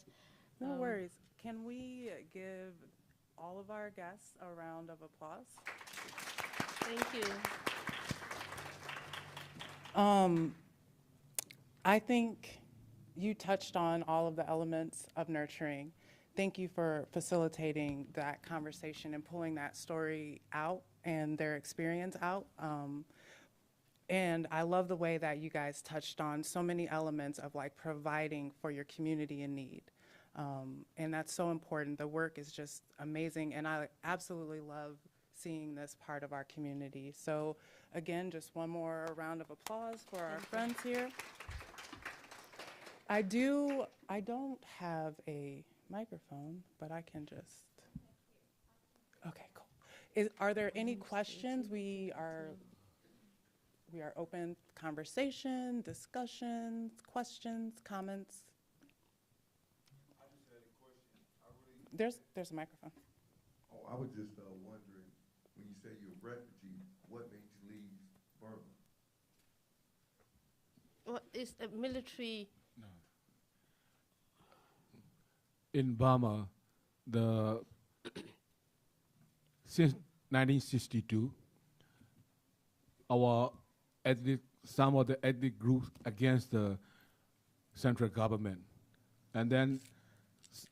No worries. Can we give all of our guests a round of applause? Thank you. I think you touched on all of the elements of nurturing. Thank you for facilitating that conversation and pulling that story out and their experience out. And I love the way that you guys touched on so many elements of like providing for your community in need. And that's so important. The work is just amazing, and I absolutely love seeing this part of our community. So again, just one more round of applause for our friends here. I don't have a microphone, but I can just, okay, cool. Are there any questions? We are open conversation, discussions, questions, comments. I just had a question. There's a microphone. Oh, I was just wondering, when you say you're a refugee, what made you leave Burma? Well, it's a military. No. In Burma, the since 1962, some of the ethnic groups against the central government. And then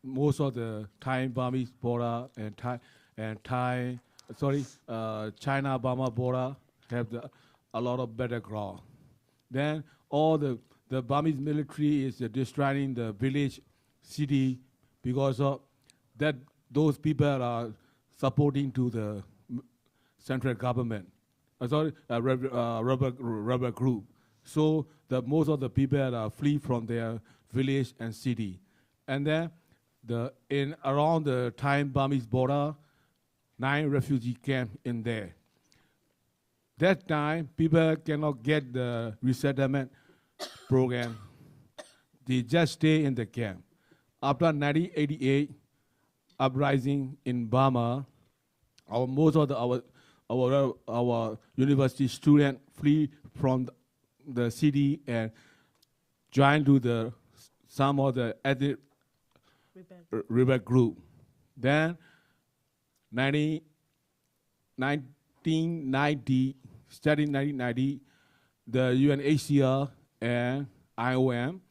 most of the Thai Burmese border and China Burma border have a lot of better ground. Then all the Burmese military is destroying the village, city, because of that. Those people are supporting to the central government, rebel group. So most of the people are flee from their village and city, and then around the Thai Burmese border, 9 refugee camps in there. That time, people cannot get the resettlement program. They just stay in the camp. After 1988 uprising in Burma, most of our university students flee from the city and join to some of the ethnic rebel group. Then 1990, starting 1990, the UNHCR and IOM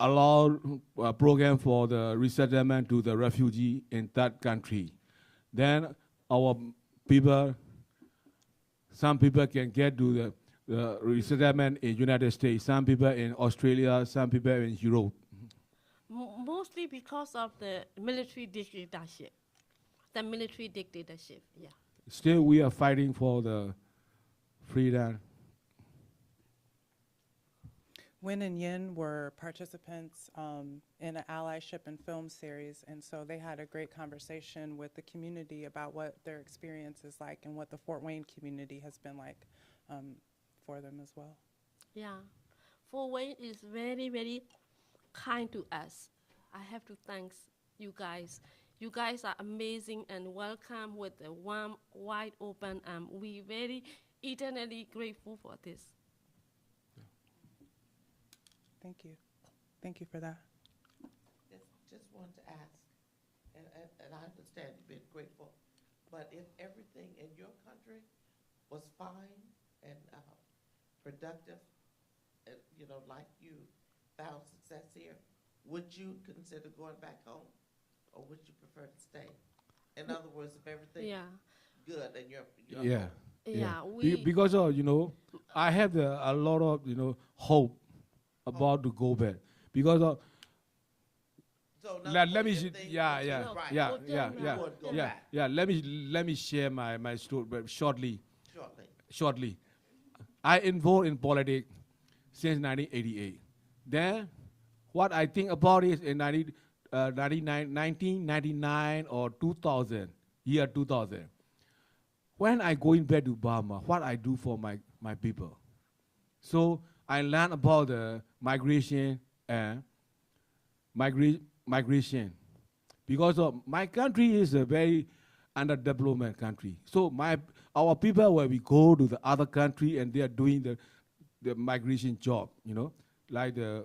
allowed a program for the resettlement to the refugee in that country. Then our people, some people can get to the resettlement in United States, some people in Australia, some people in Europe. Mostly because of the military dictatorship. The military dictatorship, yeah. Still, we are fighting for the freedom. Win and Yin were participants in an allyship and film series, and so they had a great conversation with the community about what their experience is like and what the Fort Wayne community has been like for them as well. Yeah, Fort Wayne is very, very kind to us. I have to thank you guys. You guys are amazing and welcome with a warm, wide open. We very eternally grateful for this. Thank you. Thank you for that. Just wanted to ask, and I understand you've been grateful, but if everything in your country was fine and productive, and, like you found success here, would you consider going back home, or would you prefer to stay? In other words, if everything's good and you're home. Because I have a lot of hope about to go back because of. So let me Let me share my story shortly. I involved in politics since 1988. Then, what I think about is in 1999 or 2000, year 2000, when I going back to Burma, what I do for my people. So I learned about the migration and migration because of my country is a very underdeveloped country. So our people, when we go to the other country and they are doing the migration job, like the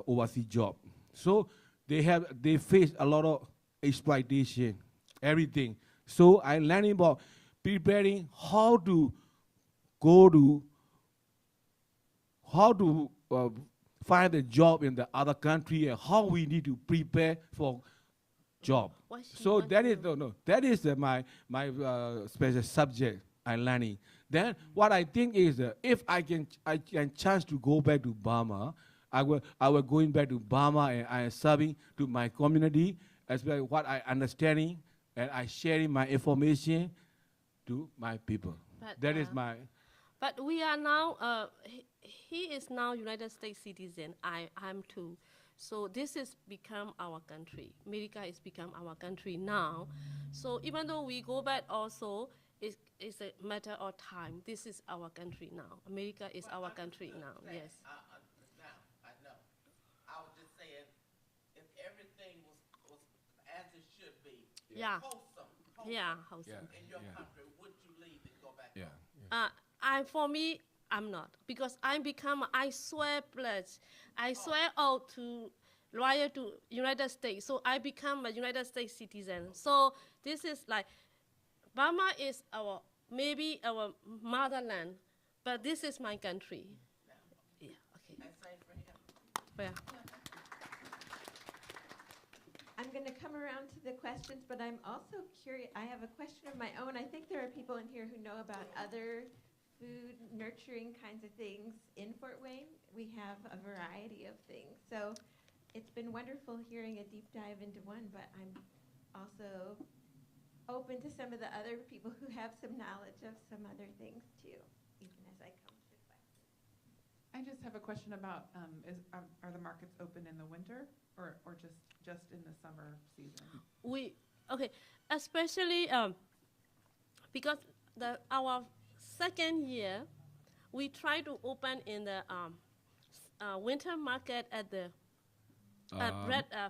overseas job. So they face a lot of exploitation, everything. So I learning about preparing how to find a job in the other country and how we need to prepare for job. So that is my special subject I'm learning. Then what I think is if I can chance to go back to Burma, I will going back to Burma and I am serving to my community as well what I understanding and I sharing my information to my people. That is my. But we are now. He is now United States citizen. I'm too. So this has become our country. America has become our country now. So even though we go back also, it's a matter of time. This is our country now. America is our country now, yes. Now, I know. I was just saying, if everything was as it should be, wholesome in your country, would you leave and go back home? For me, I'm not, because I swear pledge. I swear oath to loyal to United States. So I become a United States citizen. So this is like, Burma is maybe our motherland, but this is my country. Yeah, okay. Where? I'm going to come around to the questions, but I'm also curious. I have a question of my own. I think there are people in here who know about other food nurturing kinds of things in Fort Wayne. We have a variety of things. So it's been wonderful hearing a deep dive into one, but I'm also open to some of the other people who have some knowledge of some other things too, even as I come to questions. I just have a question about, are the markets open in the winter or just in the summer season? Especially because our second year, we try to open in the winter market at the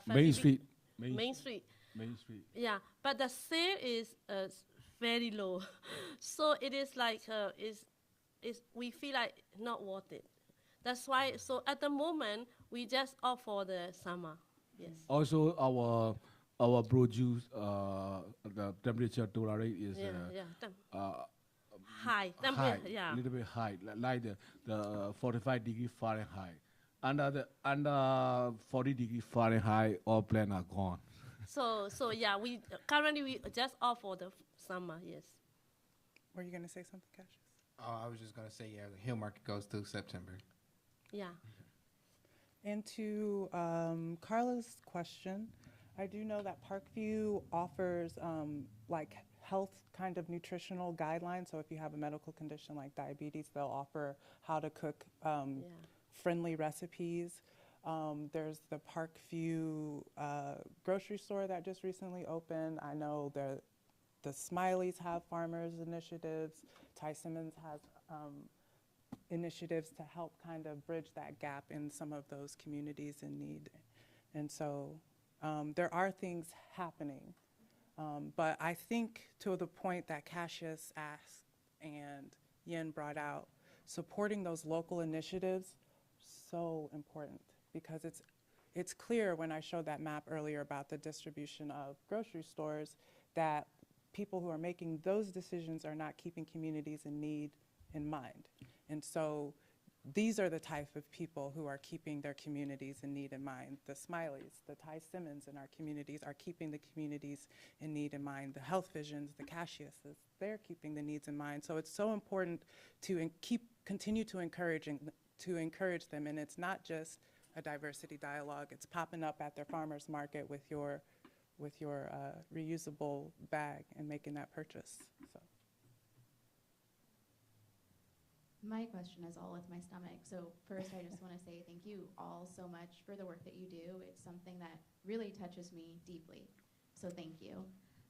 Main Street. Main Street. Main Street. Yeah, but the sale is very low, so it is like we feel like not worth it. That's why. So at the moment, we just opt for the summer. Yes. Also, our produce, the temperature tolerate is high. High, Yeah. a little bit high, like the 45 degree Fahrenheit. Under 40 degree Fahrenheit, all plants are gone. So yeah, we currently just opt for the summer. Yes. Were you going to say something, Cassius? Oh, I was just going to say, yeah, the Hill Market goes through September. Yeah. And to Carla's question, I do know that Parkview offers like health kind of nutritional guidelines. So if you have a medical condition like diabetes, they'll offer how to cook friendly recipes. There's the Parkview grocery store that just recently opened. I know the Smileys have farmers initiatives. Ty Simmons has initiatives to help kind of bridge that gap in some of those communities in need. And so there are things happening. But I think to the point that Cassius asked and Yin brought out, supporting those local initiatives, so important, because it's clear when I showed that map earlier about the distribution of grocery stores that people who are making those decisions are not keeping communities in need in mind. And so these are the type of people who are keeping their communities in need in mind. The Smileys, the Ty Simmons in our communities are keeping the communities in need in mind. The Health Visions, the Cassiuses, they're keeping the needs in mind. So it's so important to continue to encourage them. And it's not just a diversity dialogue. It's popping up at their farmers market with your reusable bag and making that purchase. So. My question is all with my stomach. So first, I just want to say thank you all so much for the work that you do. It's something that really touches me deeply. So thank you.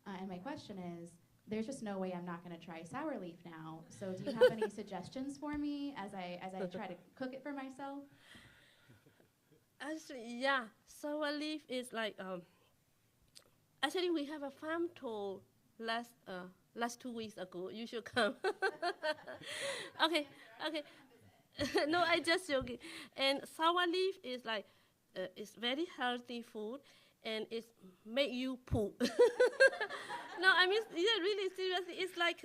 And my question is, there's just no way I'm not going to try sour leaf now. So do you have any suggestions for me as I try to cook it for myself? Actually, yeah, sour leaf is like actually we have a farm tour last 2 weeks ago. You should come. Okay. No, I just joking. And sour leaf is like it's very healthy food, and it make you poop. No, I mean yeah, really seriously. It's like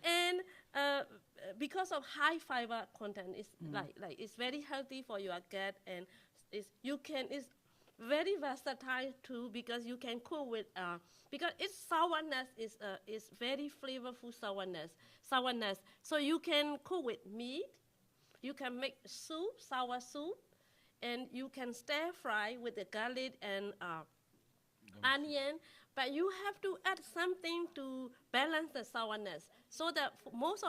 and because of high fiber content, it's like it's very healthy for your gut, and it's very versatile too, because you can cook with because its sourness is very flavorful sourness. So you can cook with meat, you can make soup, sour soup, and you can stir fry with the garlic and onion. But you have to add something to balance the sourness. So that most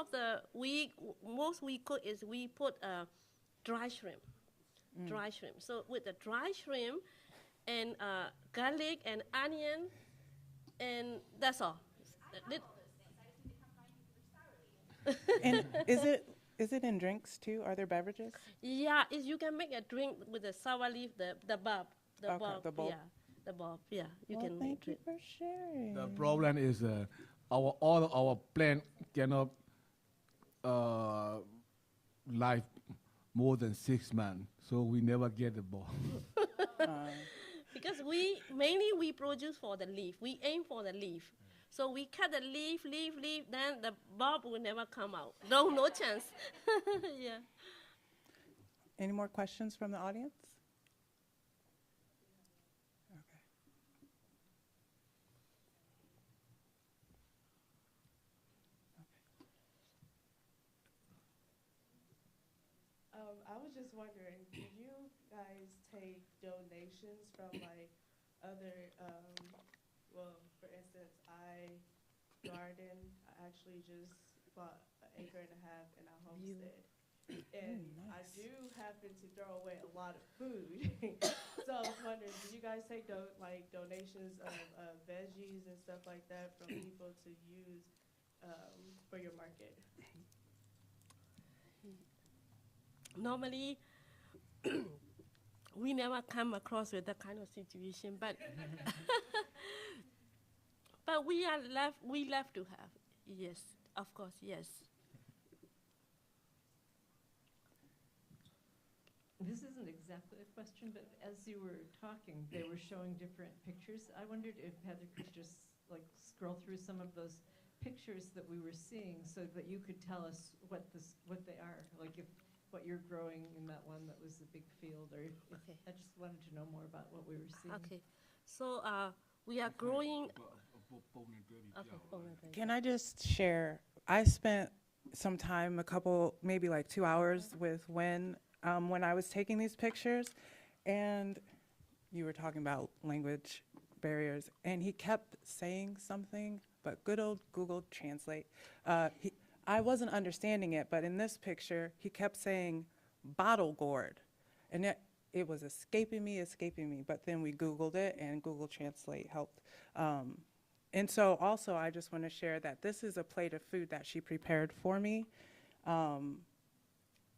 we cook is we put dry shrimp. Dry shrimp. So with the dry shrimp and garlic and onion, and that's all. And is it in drinks too? Are there beverages? Yeah, you can make a drink with the sour leaf, the bulb. The bulb. Yeah, the bulb. Yeah, you can make Thank you for sharing. The problem is all our plant cannot live more than 6 months, so we never get the ball. Because we produce for the leaf. We aim for the leaf. So we cut the leaf, then the bulb will never come out. No chance. Yeah. Any more questions from the audience? I was just wondering, do you guys take donations from like other, well, for instance, I garden. I actually just bought an acre and a half in our homestead. And I nice. do happen to throw away a lot of food. So I was wondering, do you guys take donations of veggies and stuff like that from people to use for your market? Normally, we never come across with that kind of situation, but but we love to have. Yes, of course, yes. This isn't exactly a question, but as you were talking, they were showing different pictures. I wondered if Heather could just like scroll through some of those pictures that we were seeing so that you could tell us what they are, like if what you're growing in that one that was a big field, or if Okay. I just wanted to know more about what we were seeing. Okay, so we are growing. Can I just share? I spent some time, maybe like 2 hours with when I was taking these pictures, and you were talking about language barriers, and he kept saying something, but good old Google Translate. I wasn't understanding it, but in this picture, he kept saying bottle gourd, and it was escaping me, but then we Googled it, and Google Translate helped. And so also, I just want to share that this is a plate of food that she prepared for me.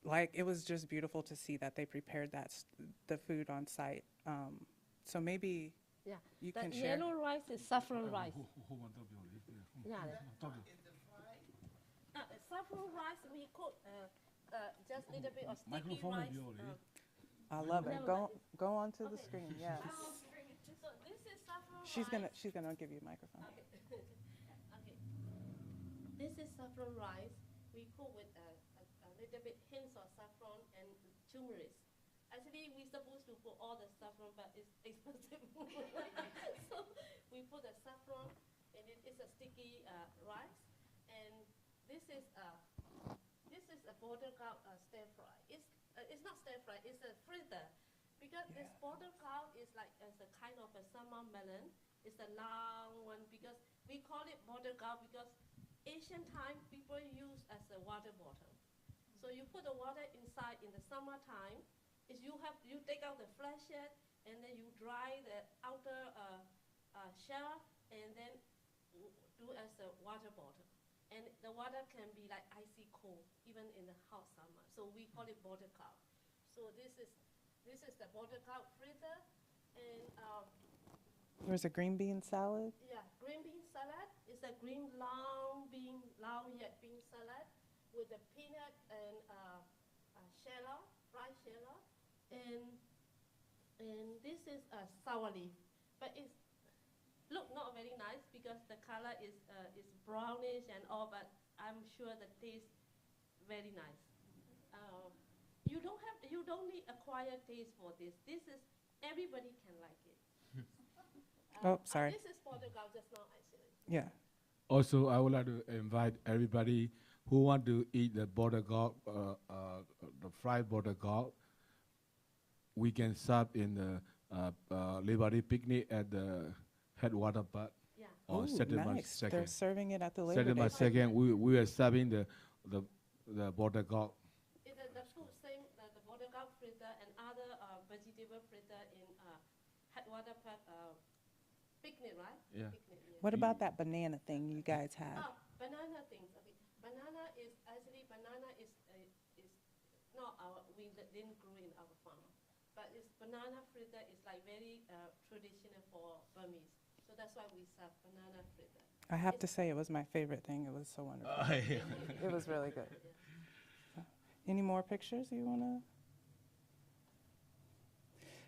Like, it was just beautiful to see that they prepared the food on site. So maybe you can share. Yellow rice is saffron rice. Yeah. Saffron rice, we cook just a little bit of sticky rice. I love it. Go onto the screen. Yes. So this is saffron rice. She's gonna give you a microphone. Okay. Okay. This is saffron rice. We cook with a little bit hints of saffron and turmeric. Actually, we're supposed to put all the saffron, but it's expensive. So we put the saffron, and it is a sticky rice. And this is a border cow stir fry. It's not stir fry. It's a fritter, because this border cow is like as a kind of a summer melon. It's a long one, because we call it border cow because Asian time people use as a water bottle. So you put the water inside in the summertime. Is you take out the flesh yet, and then you dry the outer shell, and then do as a water bottle. And the water can be like icy cold, even in the hot summer. So we call it border cow. So this is the border cow fritter, and There's a green bean salad. yeah, green bean salad is a green long yet bean salad with a peanut and shallot, fried shallot, and this is a sour leaf, but it's look not very nice because the color is brownish and all, but I'm sure the taste very nice. You don't need acquired taste for this. This is everybody can like it. Oh, sorry. This is border cow just now actually. Yeah. Also, I would like to invite everybody who want to eat the border goat, the fried border goat. We can serve in the Liberty Picnic at the Headwater Park. Yeah. On Ooh, September nice. 2nd. They're serving it at the Labor September Day. 2nd, we are serving the border goat. The food same, the border cow fritter and other vegetable fritter in Headwater Park picnic, right? Yeah. Picnic, yeah. What about that banana thing you guys have? Oh, banana things. Okay, banana is not we didn't grow in our farm, but it's banana fritter is like very traditional for Burmese. So that's why we serve banana fritter. I have to say, it was my favorite thing. It was so wonderful. It was really good. Any more pictures you want to?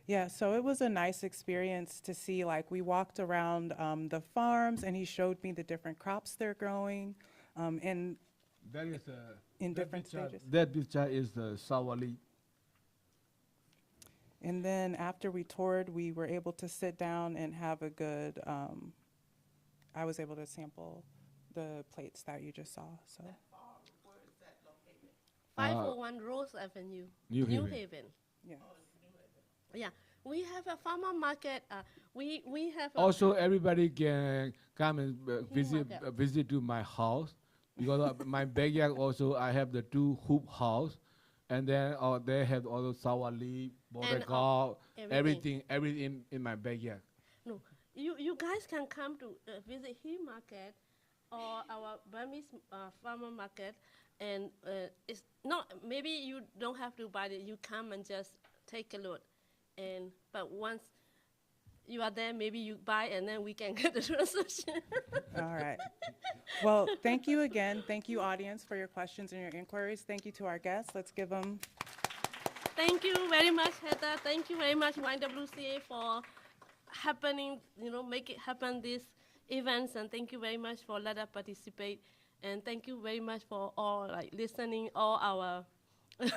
Yeah, so it was a nice experience to see, like, we walked around the farms and he showed me the different crops they're growing, and That is in different stages. That picture is the sour leaf. And then after we toured, we were able to sit down and have a good, I was able to sample the plates that you just saw, so. Where is that located? 501 Rose Avenue, New New Haven. Haven. Yes. Yeah, we have a farmer market. We have a Also, everybody can come and market. visit to my house because my backyard also I have the 2 hoop house, and then they have all the sour leaf, border guard, everything in my backyard. No, you guys can come to visit Hill Market or our Burmese farmer market, and it's not, maybe you don't have to buy it. You come and just take a look, and but once you are there, maybe you buy, and then we can get the transaction. All right. Well, thank you again. Thank you, audience, for your questions and your inquiries. Thank you to our guests. Let's give them. Thank you very much, Heather. Thank you very much, YWCA, for make it happen, these events, and thank you very much for letting us participate, and thank you very much for all listening, all our Thank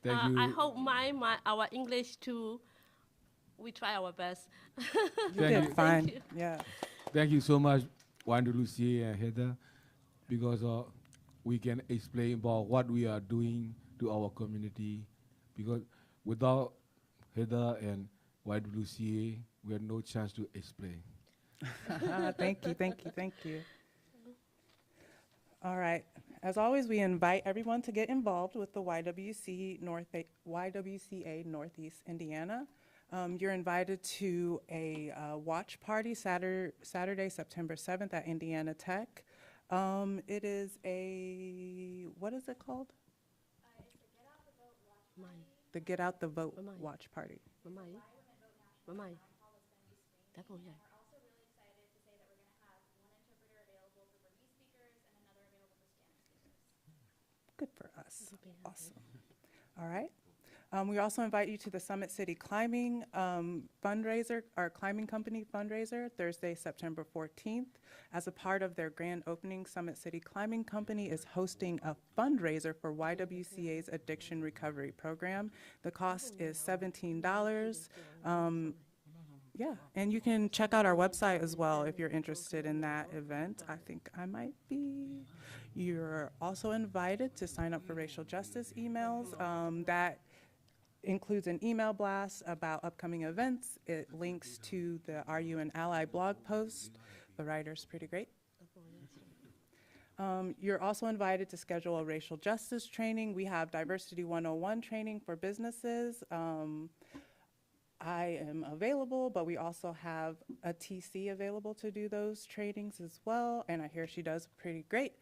you. I hope our English too, we try our best. You did fine. Thank you. Yeah. Thank you so much, Wanda Lucie and Heather, because we can explain about what we are doing to our community. Because without Heather and YWCA, we have no chance to explain. Thank you, thank you, thank you. All right. As always, we invite everyone to get involved with the YWCA Northeast Indiana. You're invited to a watch party Saturday, September 7th at Indiana Tech. It is what is it called? The Get Out the Vote watch party. Good for us. Awesome. All right. We also invite you to the Summit City Climbing fundraiser, our climbing company fundraiser, Thursday, September 14th. As a part of their grand opening, Summit City Climbing Company is hosting a fundraiser for YWCA's Addiction Recovery Program. The cost is $17. Yeah, and you can check out our website as well if you're interested in that event. I think I might be. You're also invited to sign up for racial justice emails. That includes an email blast about upcoming events. It links to the Are You an Ally blog post. The writer's pretty great. You're also invited to schedule a racial justice training. We have Diversity 101 training for businesses. I am available, but we also have a TC available to do those trainings as well, and I hear she does pretty great.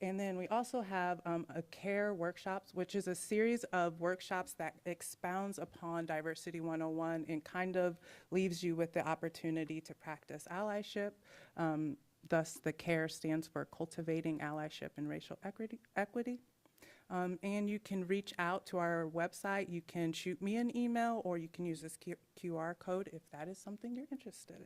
And then we also have a CARE workshops, which is a series of workshops that expounds upon Diversity 101 and kind of leaves you with the opportunity to practice allyship. Thus, the CARE stands for Cultivating Allyship and Racial Equity. And you can reach out to our website. You can shoot me an email, or you can use this QR code if that is something you're interested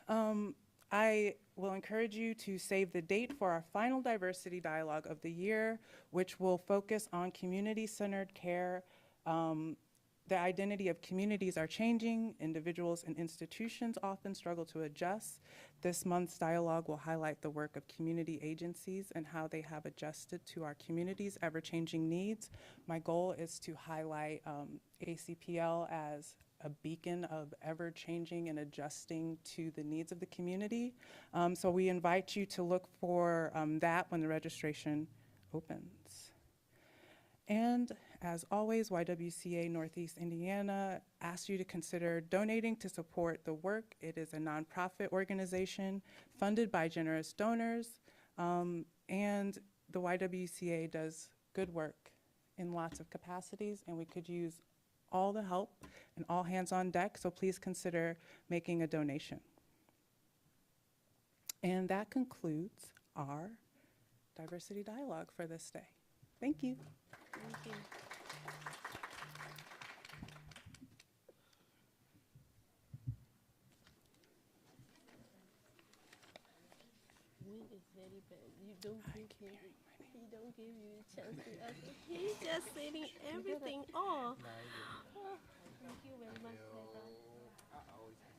in. I will encourage you to save the date for our final diversity dialogue of the year, which will focus on community-centered care. The identity of communities are changing. Individuals and institutions often struggle to adjust. This month's dialogue will highlight the work of community agencies and how they have adjusted to our community's ever-changing needs. My goal is to highlight ACPL as a beacon of ever-changing and adjusting to the needs of the community. So we invite you to look for that when the registration opens. And as always, YWCA Northeast Indiana asks you to consider donating to support the work. It is a nonprofit organization funded by generous donors, and the YWCA does good work in lots of capacities, and we could use all the help and all hands on deck, so please consider making a donation. And that concludes our diversity dialogue for this day. Thank you. Thank you. wind is very bad. You don't give him. He don't give you a chance to answer. He's just setting everything off. Oh, thank you very much, Sarah.